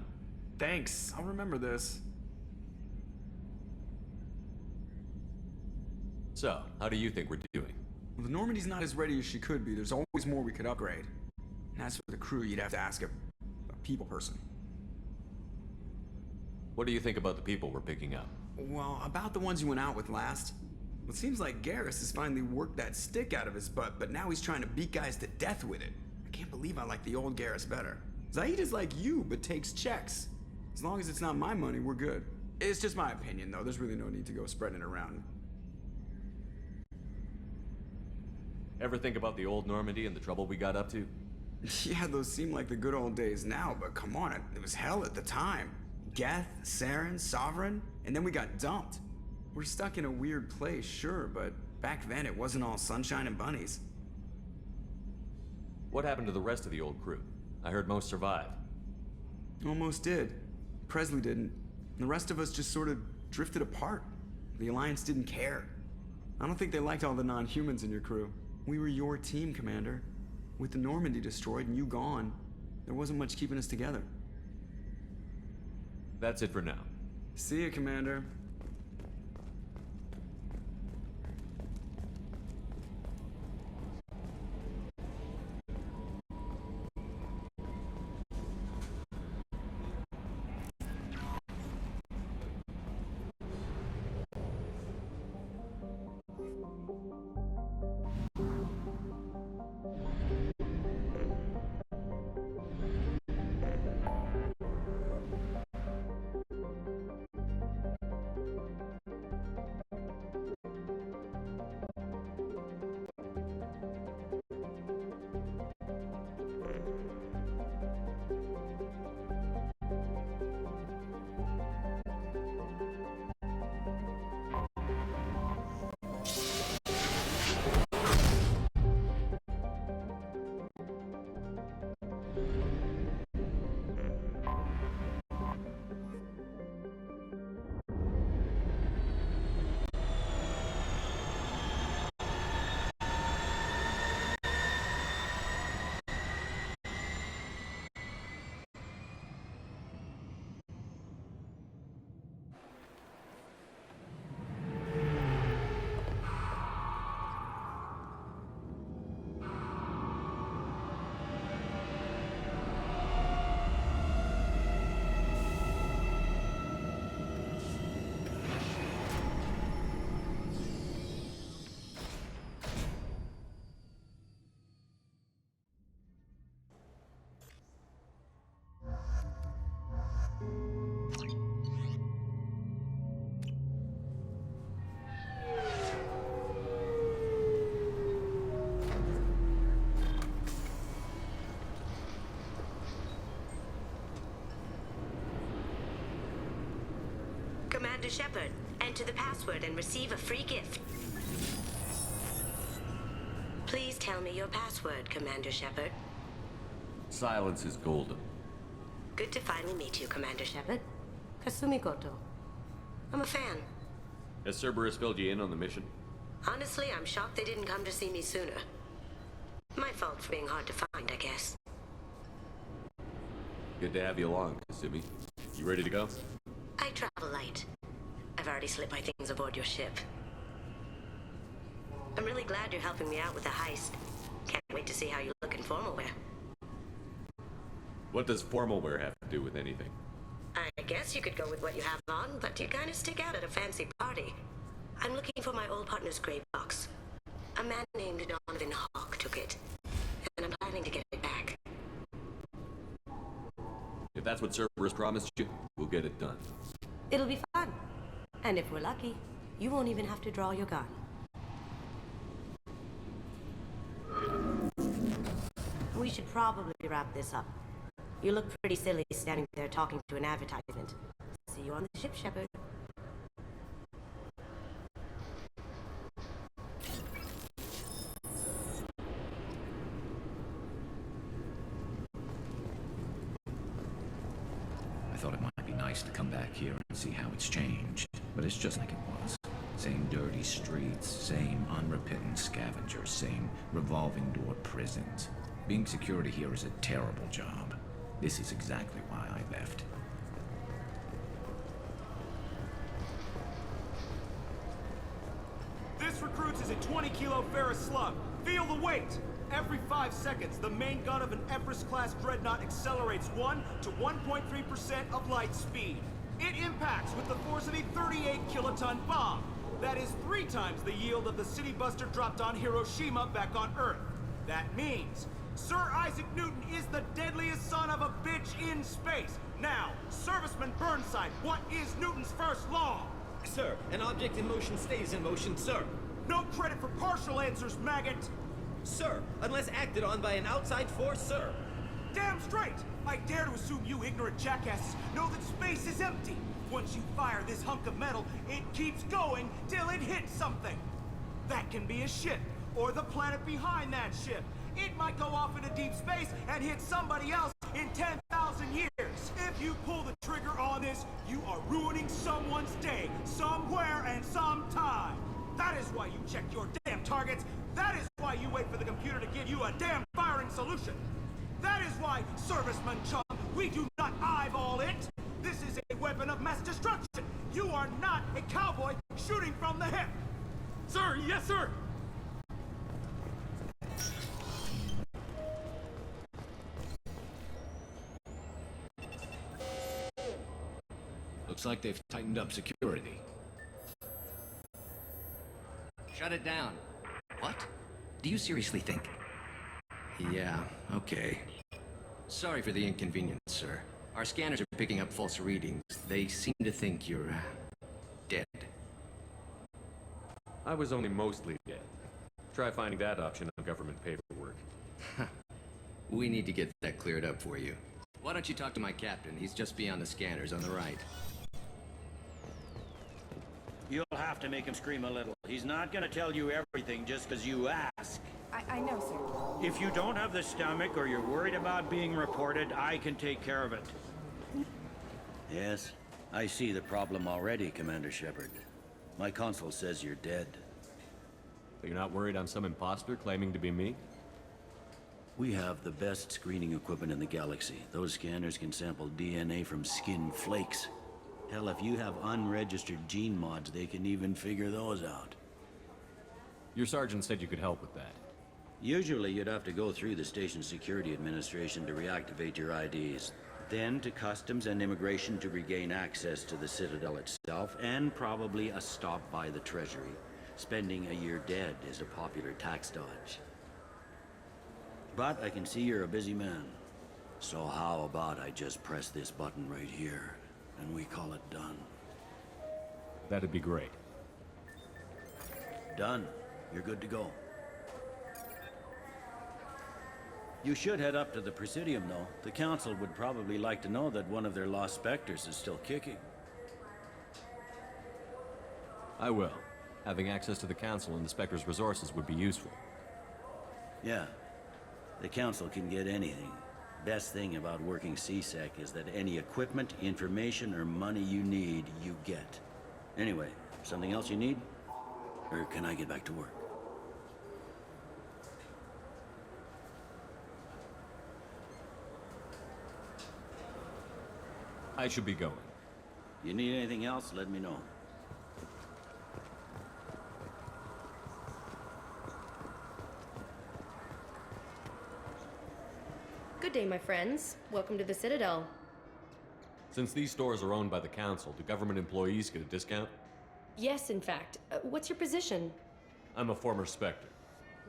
Thanks, I'll remember this. So, how do you think we're doing? Well, the Normandy's not as ready as she could be. There's always more we could upgrade. And as for the crew, you'd have to ask a people person. What do you think about the people we're picking up? Well, about the ones you went out with last. It seems like Garrus has finally worked that stick out of his butt, but now he's trying to beat guys to death with it. I can't believe I like the old Garrus better. Zaid is like you, but takes checks. As long as it's not my money, we're good. It's just my opinion, though. There's really no need to go spreading it around. Ever think about the old Normandy and the trouble we got up to? Yeah, those seem like the good old days now, but come on, it was hell at the time. Geth, Saren, Sovereign, and then we got dumped. We're stuck in a weird place, sure, but back then it wasn't all sunshine and bunnies. What happened to the rest of the old crew? I heard most survived. Almost did. Presley didn't. The rest of us just sort of drifted apart. The Alliance didn't care. I don't think they liked all the non-humans in your crew. We were your team, Commander. With the Normandy destroyed and you gone, there wasn't much keeping us together. That's it for now. See ya, Commander. Commander Shepard, enter the password and receive a free gift. Please tell me your password, Commander Shepard. Silence is golden. Good to finally meet you, Commander Shepard. Kasumi Koto. I'm a fan. Has Cerberus filled you in on the mission? Honestly, I'm shocked they didn't come to see me sooner. My fault for being hard to find, I guess. Good to have you along, Kasumi. You ready to go? I travel light. I've already slipped my things aboard your ship. I'm really glad you're helping me out with the heist. Can't wait to see how you look in formal wear. What does formal wear have to do with anything? I guess you could go with what you have on, but you kind of stick out at a fancy party. I'm looking for my old partner's grave box. A man named Donovan Hawk took it, and I'm planning to get it back. If that's what Cerberus promised you, we'll get it done. It'll be fun. And if we're lucky, you won't even have to draw your gun. We should probably wrap this up. You look pretty silly standing there talking to an advertisement. See you on the ship, Shepard. I thought it might be nice to come back here and see how it's changed, but it's just like it was. Same dirty streets, same unrepentant scavengers, same revolving door prisons. Being security here is a terrible job. This is exactly why I left. This recruits is a 20-kilo ferrous slug. Feel the weight! Every 5 seconds, the main gun of an Everest-class dreadnought accelerates 1 to 1.3% of light speed. It impacts with the force of a 38-kiloton bomb. That is 3 times the yield of the city buster dropped on Hiroshima back on Earth. That means Sir Isaac Newton is the deadliest son of a bitch in space. Now, Serviceman Burnside, what is Newton's first law? Sir, an object in motion stays in motion, sir. No credit for partial answers, maggot! Sir, unless acted on by an outside force, sir. Damn straight! I dare to assume you ignorant jackasses know that space is empty. Once you fire this hunk of metal, it keeps going till it hits something. That can be a ship, or the planet behind that ship. It might go off into deep space and hit somebody else in 10,000 years. If you pull the trigger on this, you are ruining someone's day, somewhere and sometime. That is why you check your damn targets. That is why you wait for the computer to give you a damn firing solution. That is why, serviceman chum, we do not eyeball it. This is a weapon of mass destruction. You are not a cowboy shooting from the hip. Sir, yes, sir! Looks like they've tightened up security. Shut it down. What? Do you seriously think? Yeah, okay. Sorry for the inconvenience, sir. Our scanners are picking up false readings. They seem to think you're, dead. I was only mostly dead. Try finding that option on government paperwork. We need to get that cleared up for you. Why don't you talk to my captain? He's just beyond the scanners on the right. You'll have to make him scream a little. He's not gonna tell you everything just because you ask. I know, sir. If you don't have the stomach or you're worried about being reported, I can take care of it. Yes, I see the problem already, Commander Shepard. My console says you're dead. But you're not worried I'm some imposter claiming to be me? We have the best screening equipment in the galaxy. Those scanners can sample DNA from skin flakes. Hell, if you have unregistered gene mods, they can even figure those out. Your sergeant said you could help with that. Usually you'd have to go through the station security administration to reactivate your IDs. Then to customs and immigration to regain access to the Citadel itself, and probably a stop by the Treasury. Spending a year dead is a popular tax dodge. But I can see you're a busy man. So how about I just press this button right here, and we call it done? That'd be great. Done. You're good to go. You should head up to the Presidium, though. The Council would probably like to know that one of their lost Spectres is still kicking. I will. Having access to the Council and the Spectre's resources would be useful. Yeah. The Council can get anything. Best thing about working CSEC is that any equipment, information, or money you need, you get. Anyway, something else you need? Or can I get back to work? I should be going. You need anything else, let me know. Good day, my friends. Welcome to the Citadel. Since these stores are owned by the Council, do government employees get a discount? Yes, in fact. What's your position? I'm a former Spectre.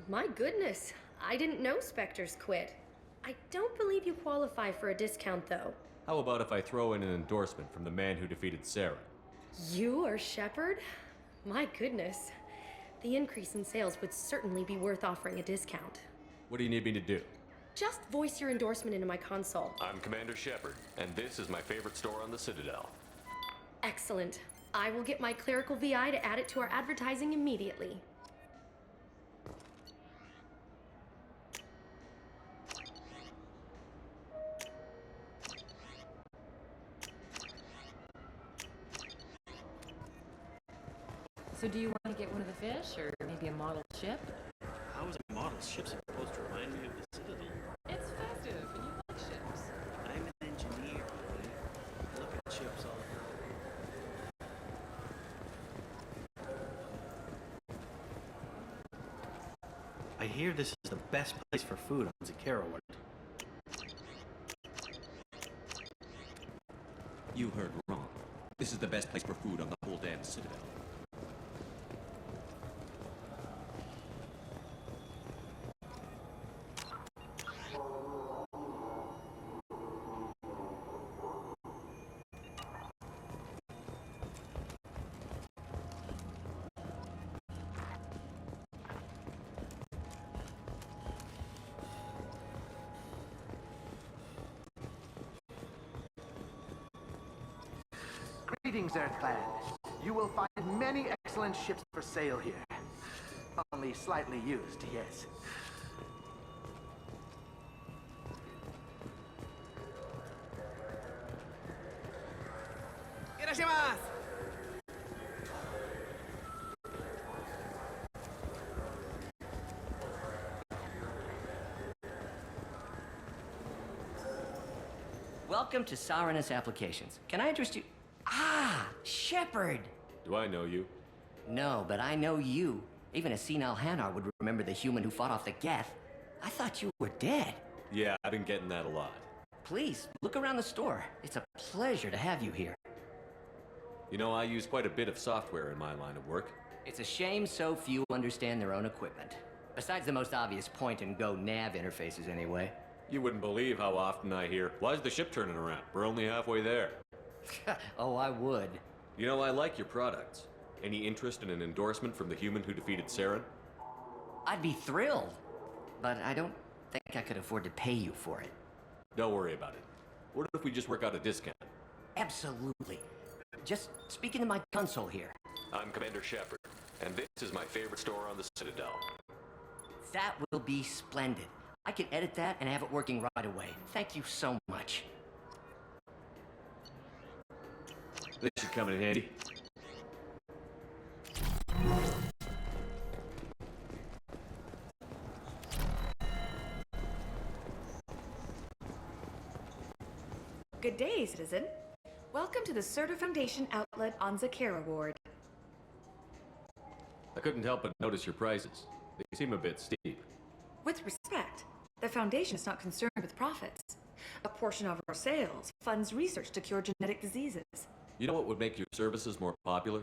My goodness. I didn't know Spectres quit. I don't believe you qualify for a discount, though. How about if I throw in an endorsement from the man who defeated Sarah? You are Shepard? My goodness. The increase in sales would certainly be worth offering a discount. What do you need me to do? Just voice your endorsement into my console. I'm Commander Shepard, and this is my favorite store on the Citadel. Excellent. I will get my clerical VI to add it to our advertising immediately. So do you want to get one of the fish, or maybe a model ship? How is a model ship supposed to remind me of the Citadel? It's festive, and you like ships. I'm an engineer. I look at ships all the time. I hear this is the best place for food on Zakara. You heard wrong. This is the best place for food on the whole damn Citadel. Greetings, Earth-clan. You will find many excellent ships for sale here. Only slightly used, yes. Irashimasu! Welcome to Saranus Applications. Can I interest you? Ah, Shepard! Do I know you? No, but I know you. Even a senile Hanar would remember the human who fought off the Geth. I thought you were dead. Yeah, I've been getting that a lot. Please, look around the store. It's a pleasure to have you here. You know, I use quite a bit of software in my line of work. It's a shame so few understand their own equipment. Besides the most obvious point-and-go nav interfaces, anyway. You wouldn't believe how often I hear, "Why's the ship turning around? We're only halfway there." Oh, I would. You know, I like your products. Any interest in an endorsement from the human who defeated Saren? I'd be thrilled. But I don't think I could afford to pay you for it. Don't worry about it. What if we just work out a discount? Absolutely. Just speak into my console here. I'm Commander Shepard, and this is my favorite store on the Citadel. That will be splendid. I can edit that and have it working right away. Thank you so much. This should come in handy. Good day, citizen. Welcome to the Serta Foundation outlet on Zakera Ward. I couldn't help but notice your prices. They seem a bit steep. With respect, the Foundation is not concerned with profits. A portion of our sales funds research to cure genetic diseases. You know what would make your services more popular?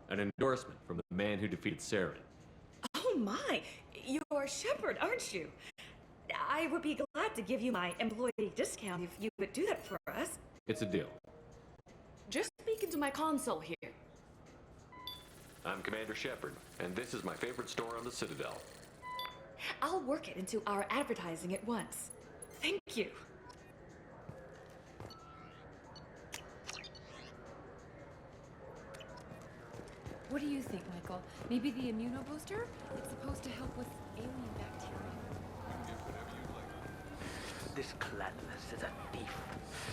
An endorsement from the man who defeated Saren. Oh my! You're Shepard, aren't you? I would be glad to give you my employee discount if you would do that for us. It's a deal. Just speak into my console here. I'm Commander Shepard, and this is my favorite store on the Citadel. I'll work it into our advertising at once. Thank you. What do you think, Michael? Maybe the immunobooster? It's supposed to help with alien bacteria. This Cladless is a thief.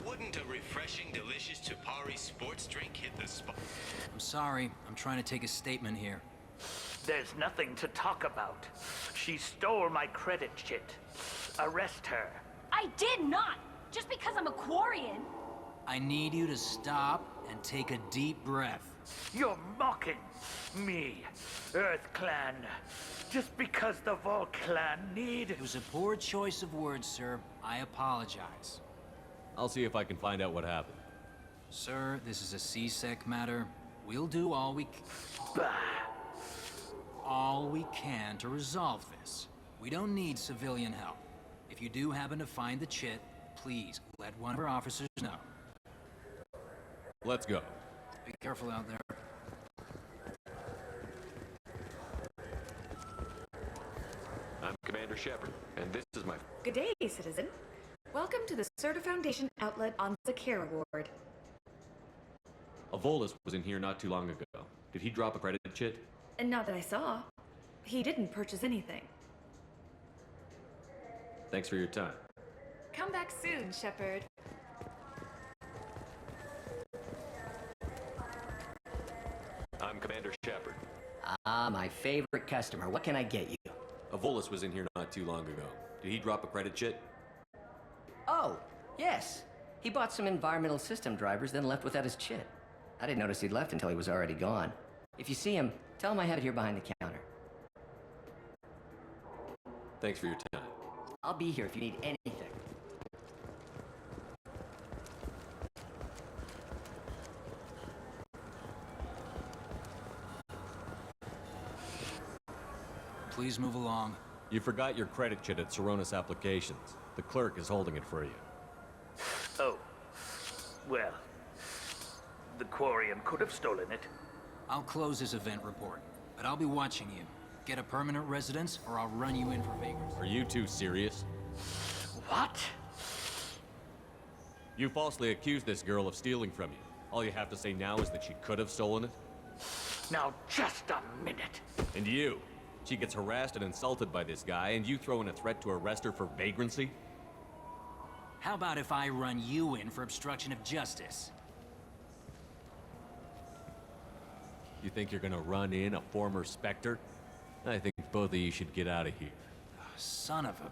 Wouldn't a refreshing, delicious Chapari sports drink hit the spot? I'm sorry. I'm trying to take a statement here. There's nothing to talk about. She stole my credit chit. Arrest her. I did not! Just because I'm a Quarian! I need you to stop and take a deep breath. You're mocking me, Earth Clan. Just because the Vol Clan need... It was a poor choice of words, sir. I apologize. I'll see if I can find out what happened. Sir, this is a C-Sec matter. We'll do all we can to resolve this. We don't need civilian help. If you do happen to find the chit, please let one of our officers know. Let's go. Be careful out there. I'm Commander Shepard, and this is my... Good day, citizen. Welcome to the Serta Foundation outlet on Zakera Ward. Volus was in here not too long ago. Did he drop a credit chit? And not that I saw. He didn't purchase anything. Thanks for your time. Come back soon, Shepard. I'm Commander Shepard. Ah, my favorite customer. What can I get you? Volus was in here not too long ago. Did he drop a credit chit? Oh, yes. He bought some environmental system drivers, then left without his chit. I didn't notice he'd left until he was already gone. If you see him, tell him I have it here behind the counter. Thanks for your time. I'll be here if you need anything. Please move along. You forgot your credit chit at Saranus Applications. The clerk is holding it for you. Oh. Well, the Quarian could have stolen it. I'll close this event report, but I'll be watching you. Get a permanent residence, or I'll run you in for vagrants. Are you two serious? What? You falsely accused this girl of stealing from you. All you have to say now is that she could have stolen it? Now, just a minute. And you? She gets harassed and insulted by this guy, and you throw in a threat to arrest her for vagrancy? How about if I run you in for obstruction of justice? You think you're gonna run in a former Spectre? I think both of you should get out of here. Son of a...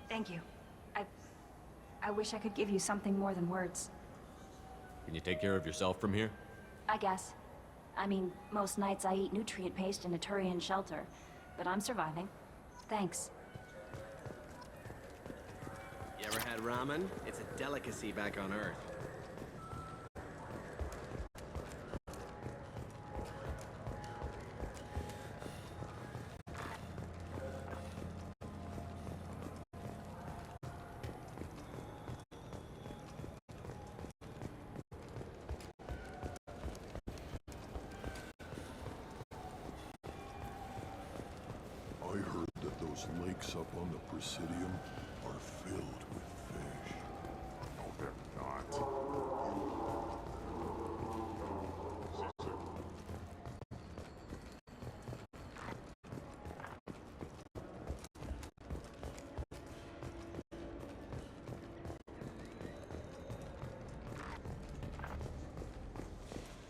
Thank you. I wish I could give you something more than words. Can you take care of yourself from here? I guess. I mean, most nights I eat nutrient paste in a Turian shelter, but I'm surviving. Thanks. You ever had ramen? It's a delicacy back on Earth. I heard that those lakes up on the Presidium are filled with fish. No, they're not.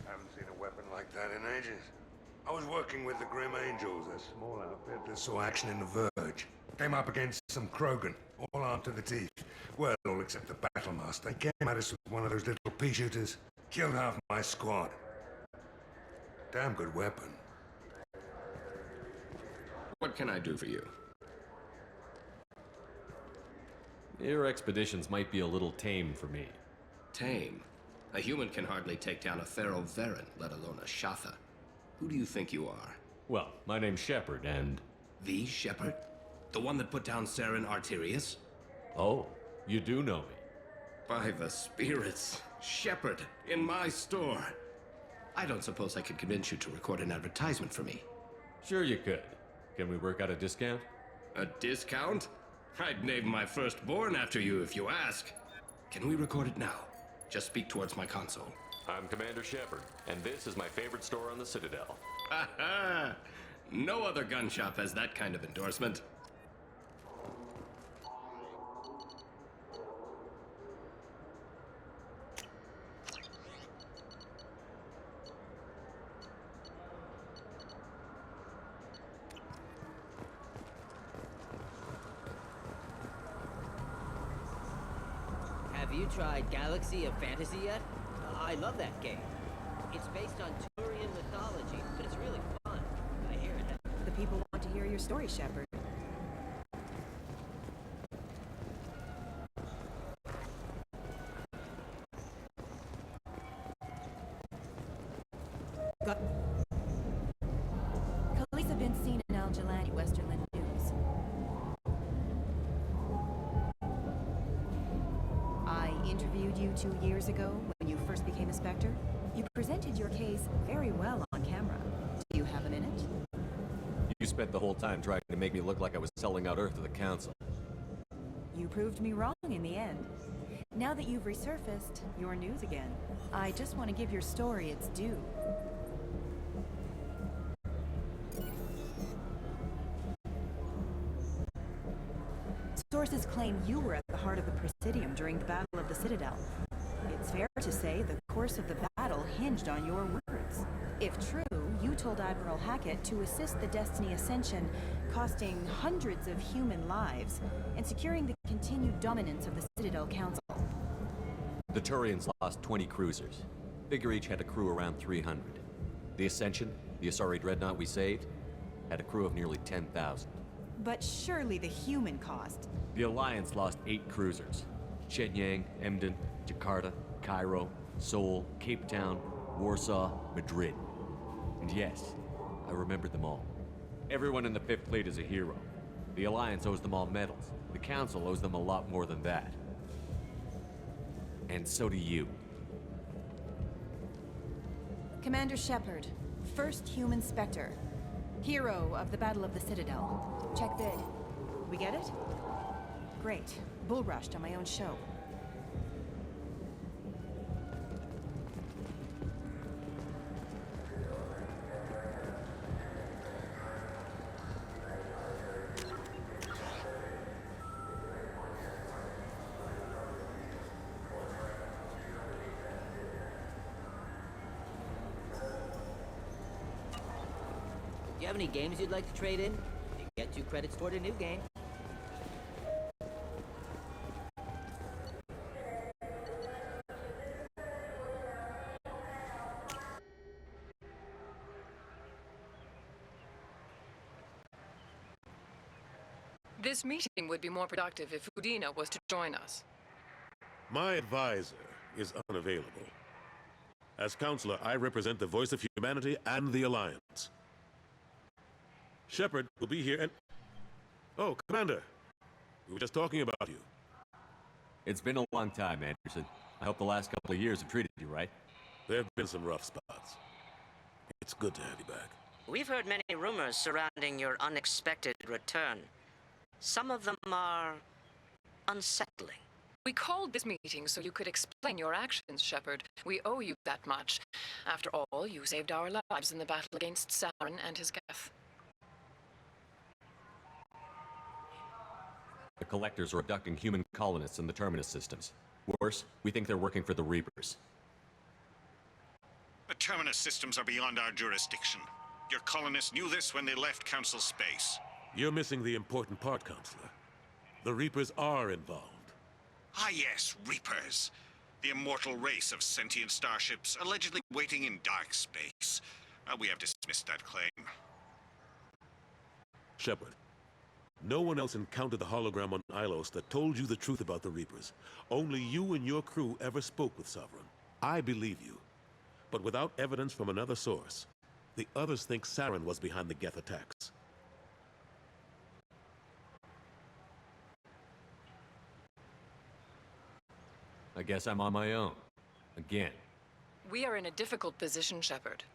Haven't seen a weapon like that in ages. I was working with the Grim Angels, a small outfit that saw action in the Verge. Came up against some Krogan, all armed to the teeth. Well, all except the Battlemaster. They came at us with one of those little pea shooters. Killed half my squad. Damn good weapon. What can I do for you? Your expeditions might be a little tame for me. Tame? A human can hardly take down a Pharaoh Varen, let alone a Shatha. Who do you think you are? Well, my name's Shepard, and... The Shepard? The one that put down Saren Arterius? Oh, you do know me. By the spirits. Shepard, in my store. I don't suppose I could convince you to record an advertisement for me. Sure you could. Can we work out a discount? A discount? I'd name my firstborn after you if you ask. Can we record it now? Just speak towards my console. I'm Commander Shepard, and this is my favorite store on the Citadel. Ha ha! No other gun shop has that kind of endorsement. Have you tried Galaxy of Fantasy yet? I love that game. It's based on Turian mythology, but it's really fun. I hear it. The people want to hear your story, Shepard. Police have been seen in Al Jalani, Westerland News. I interviewed you 2 years ago when you first became a Spectre. You presented your case very well on camera. Do you have a minute? You spent the whole time trying to make me look like I was selling out Earth to the Council. You proved me wrong in the end. Now that you've resurfaced, you're news again. I just want to give your story its due. Sources claim you were at the heart of the Presidium during the Battle of the Citadel. It's fair to say the course of the battle hinged on your words. If true, you told Admiral Hackett to assist the Destiny Ascension, costing hundreds of human lives, and securing the continued dominance of the Citadel Council. The Turians lost 20 cruisers. Figure each had a crew around 300. The Ascension, the Asari dreadnought we saved, had a crew of nearly 10,000. But surely the human cost. The Alliance lost 8 cruisers. Shenyang, Emden, Jakarta, Cairo, Seoul, Cape Town, Warsaw, Madrid. And yes, I remembered them all. Everyone in the 5th Fleet is a hero. The Alliance owes them all medals. The Council owes them a lot more than that. And so do you. Commander Shepard, first human Spectre. Hero of the Battle of the Citadel. Check vid. We get it? Great. Bull rushed on my own show. have any games you'd like to trade in? You get 2 credits toward a new game. This meeting would be more productive if Udina was to join us. My advisor is unavailable. As counselor, I represent the voice of humanity and the Alliance. Shepard will be here and... Oh, Commander. We were just talking about you. It's been a long time, Anderson. I hope the last couple of years have treated you right. There have been some rough spots. It's good to have you back. We've heard many rumors surrounding your unexpected return. Some of them are unsettling. We called this meeting so you could explain your actions, Shepard. We owe you that much. After all, you saved our lives in the battle against Saren and his Geth. The Collectors are abducting human colonists in the Terminus systems. Worse, we think they're working for the Reapers. The Terminus systems are beyond our jurisdiction. Your colonists knew this when they left Council space. You're missing the important part, Counselor. The Reapers are involved. Ah yes, Reapers. The immortal race of sentient starships allegedly waiting in dark space. We have dismissed that claim. Shepard, no one else encountered the hologram on Ilos that told you the truth about the Reapers. Only you and your crew ever spoke with Sovereign. I believe you. But without evidence from another source, the others think Saren was behind the Geth attacks. I guess I'm on my own. Again. We are in a difficult position, Shepard.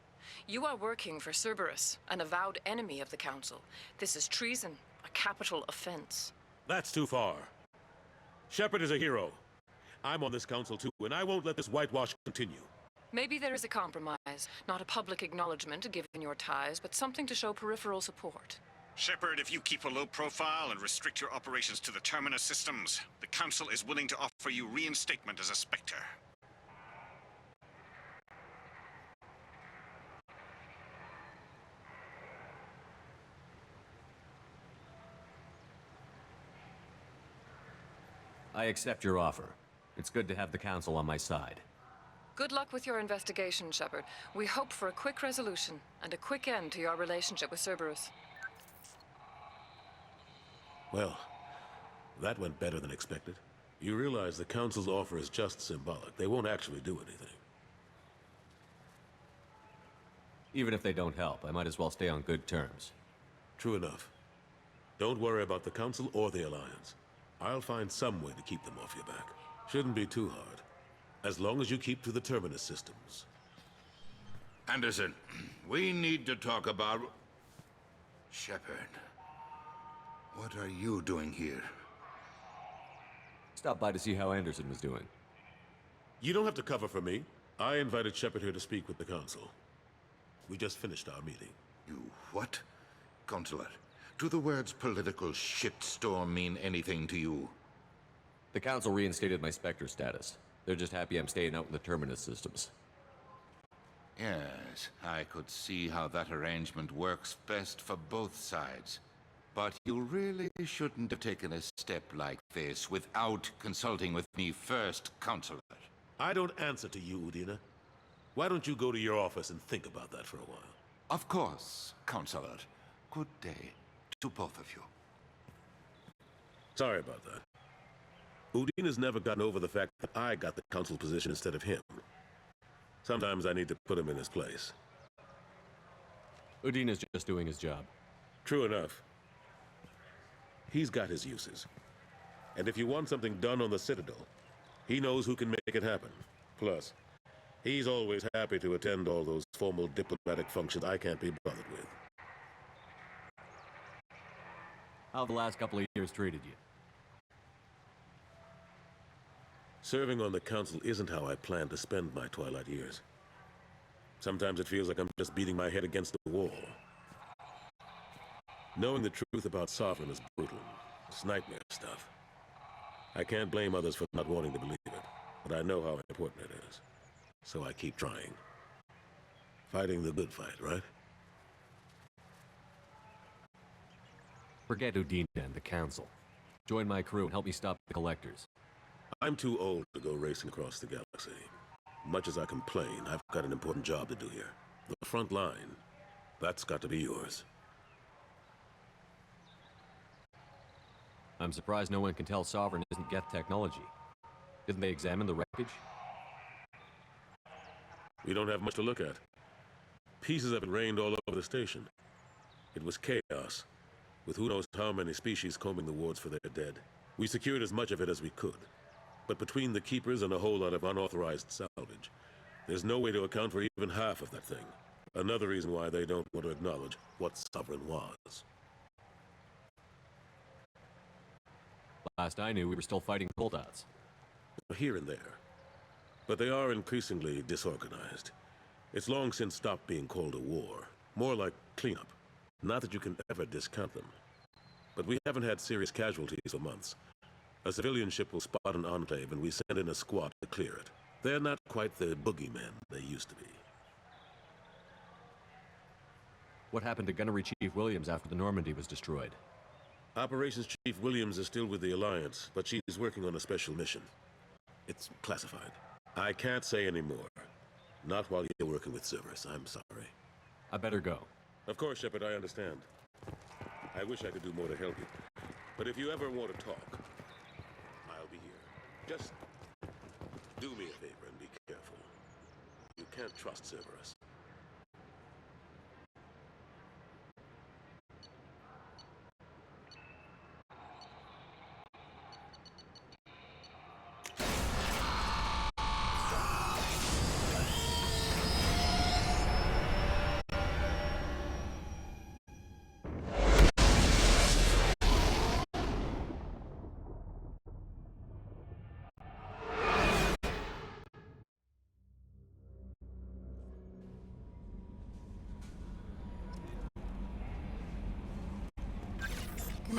You are working for Cerberus, an avowed enemy of the Council. This is treason, a capital offense. That's too far. Shepard is a hero. I'm on this council too, and I won't let this whitewash continue. Maybe there is a compromise. Not a public acknowledgement given your ties, but something to show peripheral support. Shepard, if you keep a low profile and restrict your operations to the Terminus systems, the Council is willing to offer you reinstatement as a Spectre. I accept your offer. It's good to have the Council on my side. Good luck with your investigation, Shepard. We hope for a quick resolution and a quick end to your relationship with Cerberus. Well, that went better than expected. You realize the Council's offer is just symbolic. They won't actually do anything. Even if they don't help, I might as well stay on good terms. True enough. Don't worry about the Council or the Alliance. I'll find some way to keep them off your back. Shouldn't be too hard. As long as you keep to the Terminus systems. Anderson, we need to talk about... Shepard. What are you doing here? Stopped by to see how Anderson was doing. You don't have to cover for me. I invited Shepard here to speak with the Council. We just finished our meeting. You what? Consular, do the words political shitstorm mean anything to you? The Council reinstated my Spectre status. They're just happy I'm staying out in the Terminus systems. Yes, I could see how that arrangement works best for both sides. But you really shouldn't have taken a step like this without consulting with me first, Counselor. I don't answer to you, Udina. Why don't you go to your office and think about that for a while? Of course, Counselor. Good day to both of you. Sorry about that. Udina's never gotten over the fact that I got the Council position instead of him. Sometimes I need to put him in his place. Udina's just doing his job. True enough. He's got his uses. And if you want something done on the Citadel, he knows who can make it happen. Plus, he's always happy to attend all those formal diplomatic functions I can't be bothered with. How have the last couple of years treated you? Serving on the Council isn't how I plan to spend my twilight years. Sometimes it feels like I'm just beating my head against the wall. Knowing the truth about Sovereign is brutal. It's nightmare stuff. I can't blame others for not wanting to believe it, but I know how important it is. So I keep trying. Fighting the good fight, right? Forget Udina and the Council. Join my crew and help me stop the Collectors. I'm too old to go racing across the galaxy. Much as I complain, I've got an important job to do here. The front line. That's got to be yours. I'm surprised no one can tell Sovereign isn't Geth technology. Didn't they examine the wreckage? We don't have much to look at. Pieces have been rained all over the station. It was chaos, with who knows how many species combing the wards for their dead. We secured as much of it as we could. But between the Keepers and a whole lot of unauthorized salvage, there's no way to account for even half of that thing. Another reason why they don't want to acknowledge what Sovereign was. Last I knew, we were still fighting holdouts. Here and there. But they are increasingly disorganized. It's long since stopped being called a war. More like cleanup. Not that you can ever discount them. But we haven't had serious casualties for months. A civilian ship will spot an enclave and we send in a squad to clear it. They're not quite the boogeymen they used to be. What happened to Gunnery Chief Williams after the Normandy was destroyed? Operations Chief Williams is still with the Alliance, but she's working on a special mission. It's classified. I can't say any more. Not while you're working with Cerberus, I'm sorry. I better go. Of course, Shepard, I understand. I wish I could do more to help you. But if you ever want to talk, I'll be here. Just do me a favor and be careful. You can't trust Cerberus.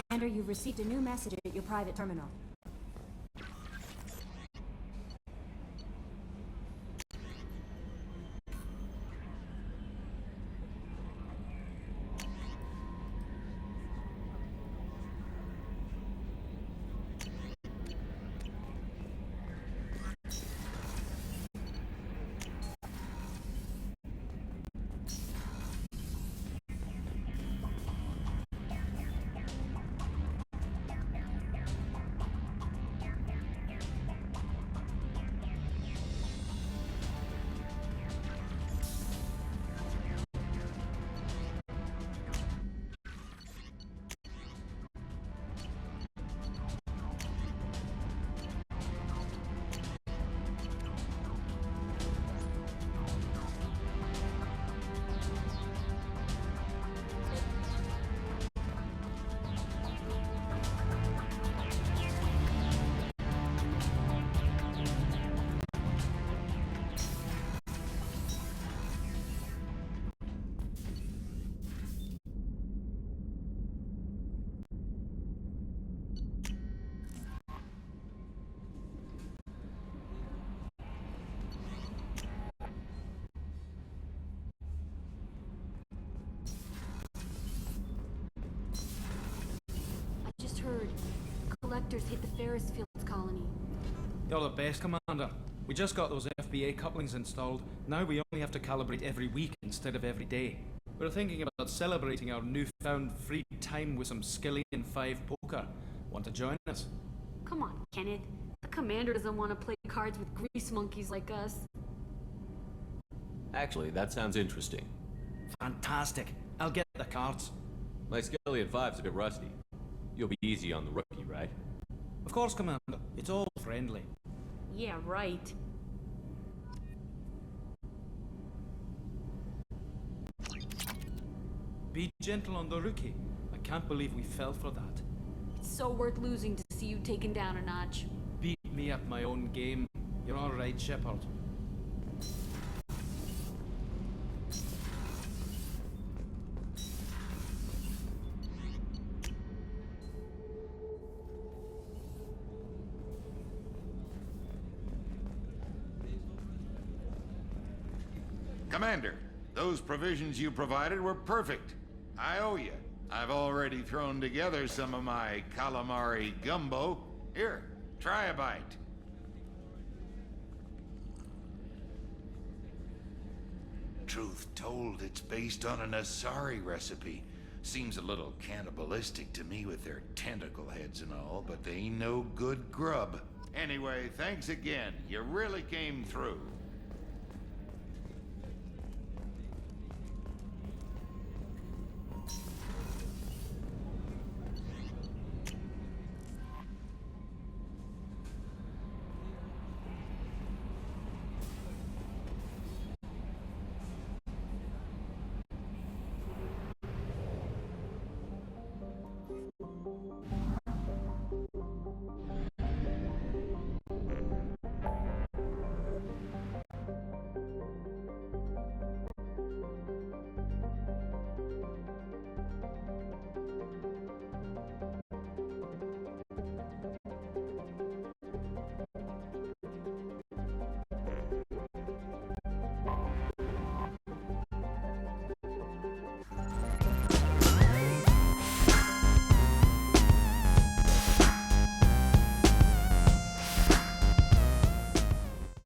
Commander, you've received a new message at your private terminal. Heard. Collectors hit the Ferris Fields colony. You're the best, Commander. We just got those FBA couplings installed. Now we only have to calibrate every week instead of every day. We're thinking about celebrating our newfound free time with some Skilly and 5 poker. Want to join us? Come on, Kenneth. The Commander doesn't want to play cards with grease monkeys like us. Actually, that sounds interesting. Fantastic. I'll get the cards. My Skilly and 5's a bit rusty. You'll be easy on the rookie, right? Of course, Commander. It's all friendly. Yeah, right. Be gentle on the rookie. I can't believe we fell for that. It's so worth losing to see you taken down a notch. Beat me at my own game. You're all right, Shepard. Commander, those provisions you provided were perfect. I owe you. I've already thrown together some of my calamari gumbo. Here, try a bite. Truth told, it's based on an Asari recipe. Seems a little cannibalistic to me with their tentacle heads and all, but they ain't no good grub. Anyway, thanks again. You really came through.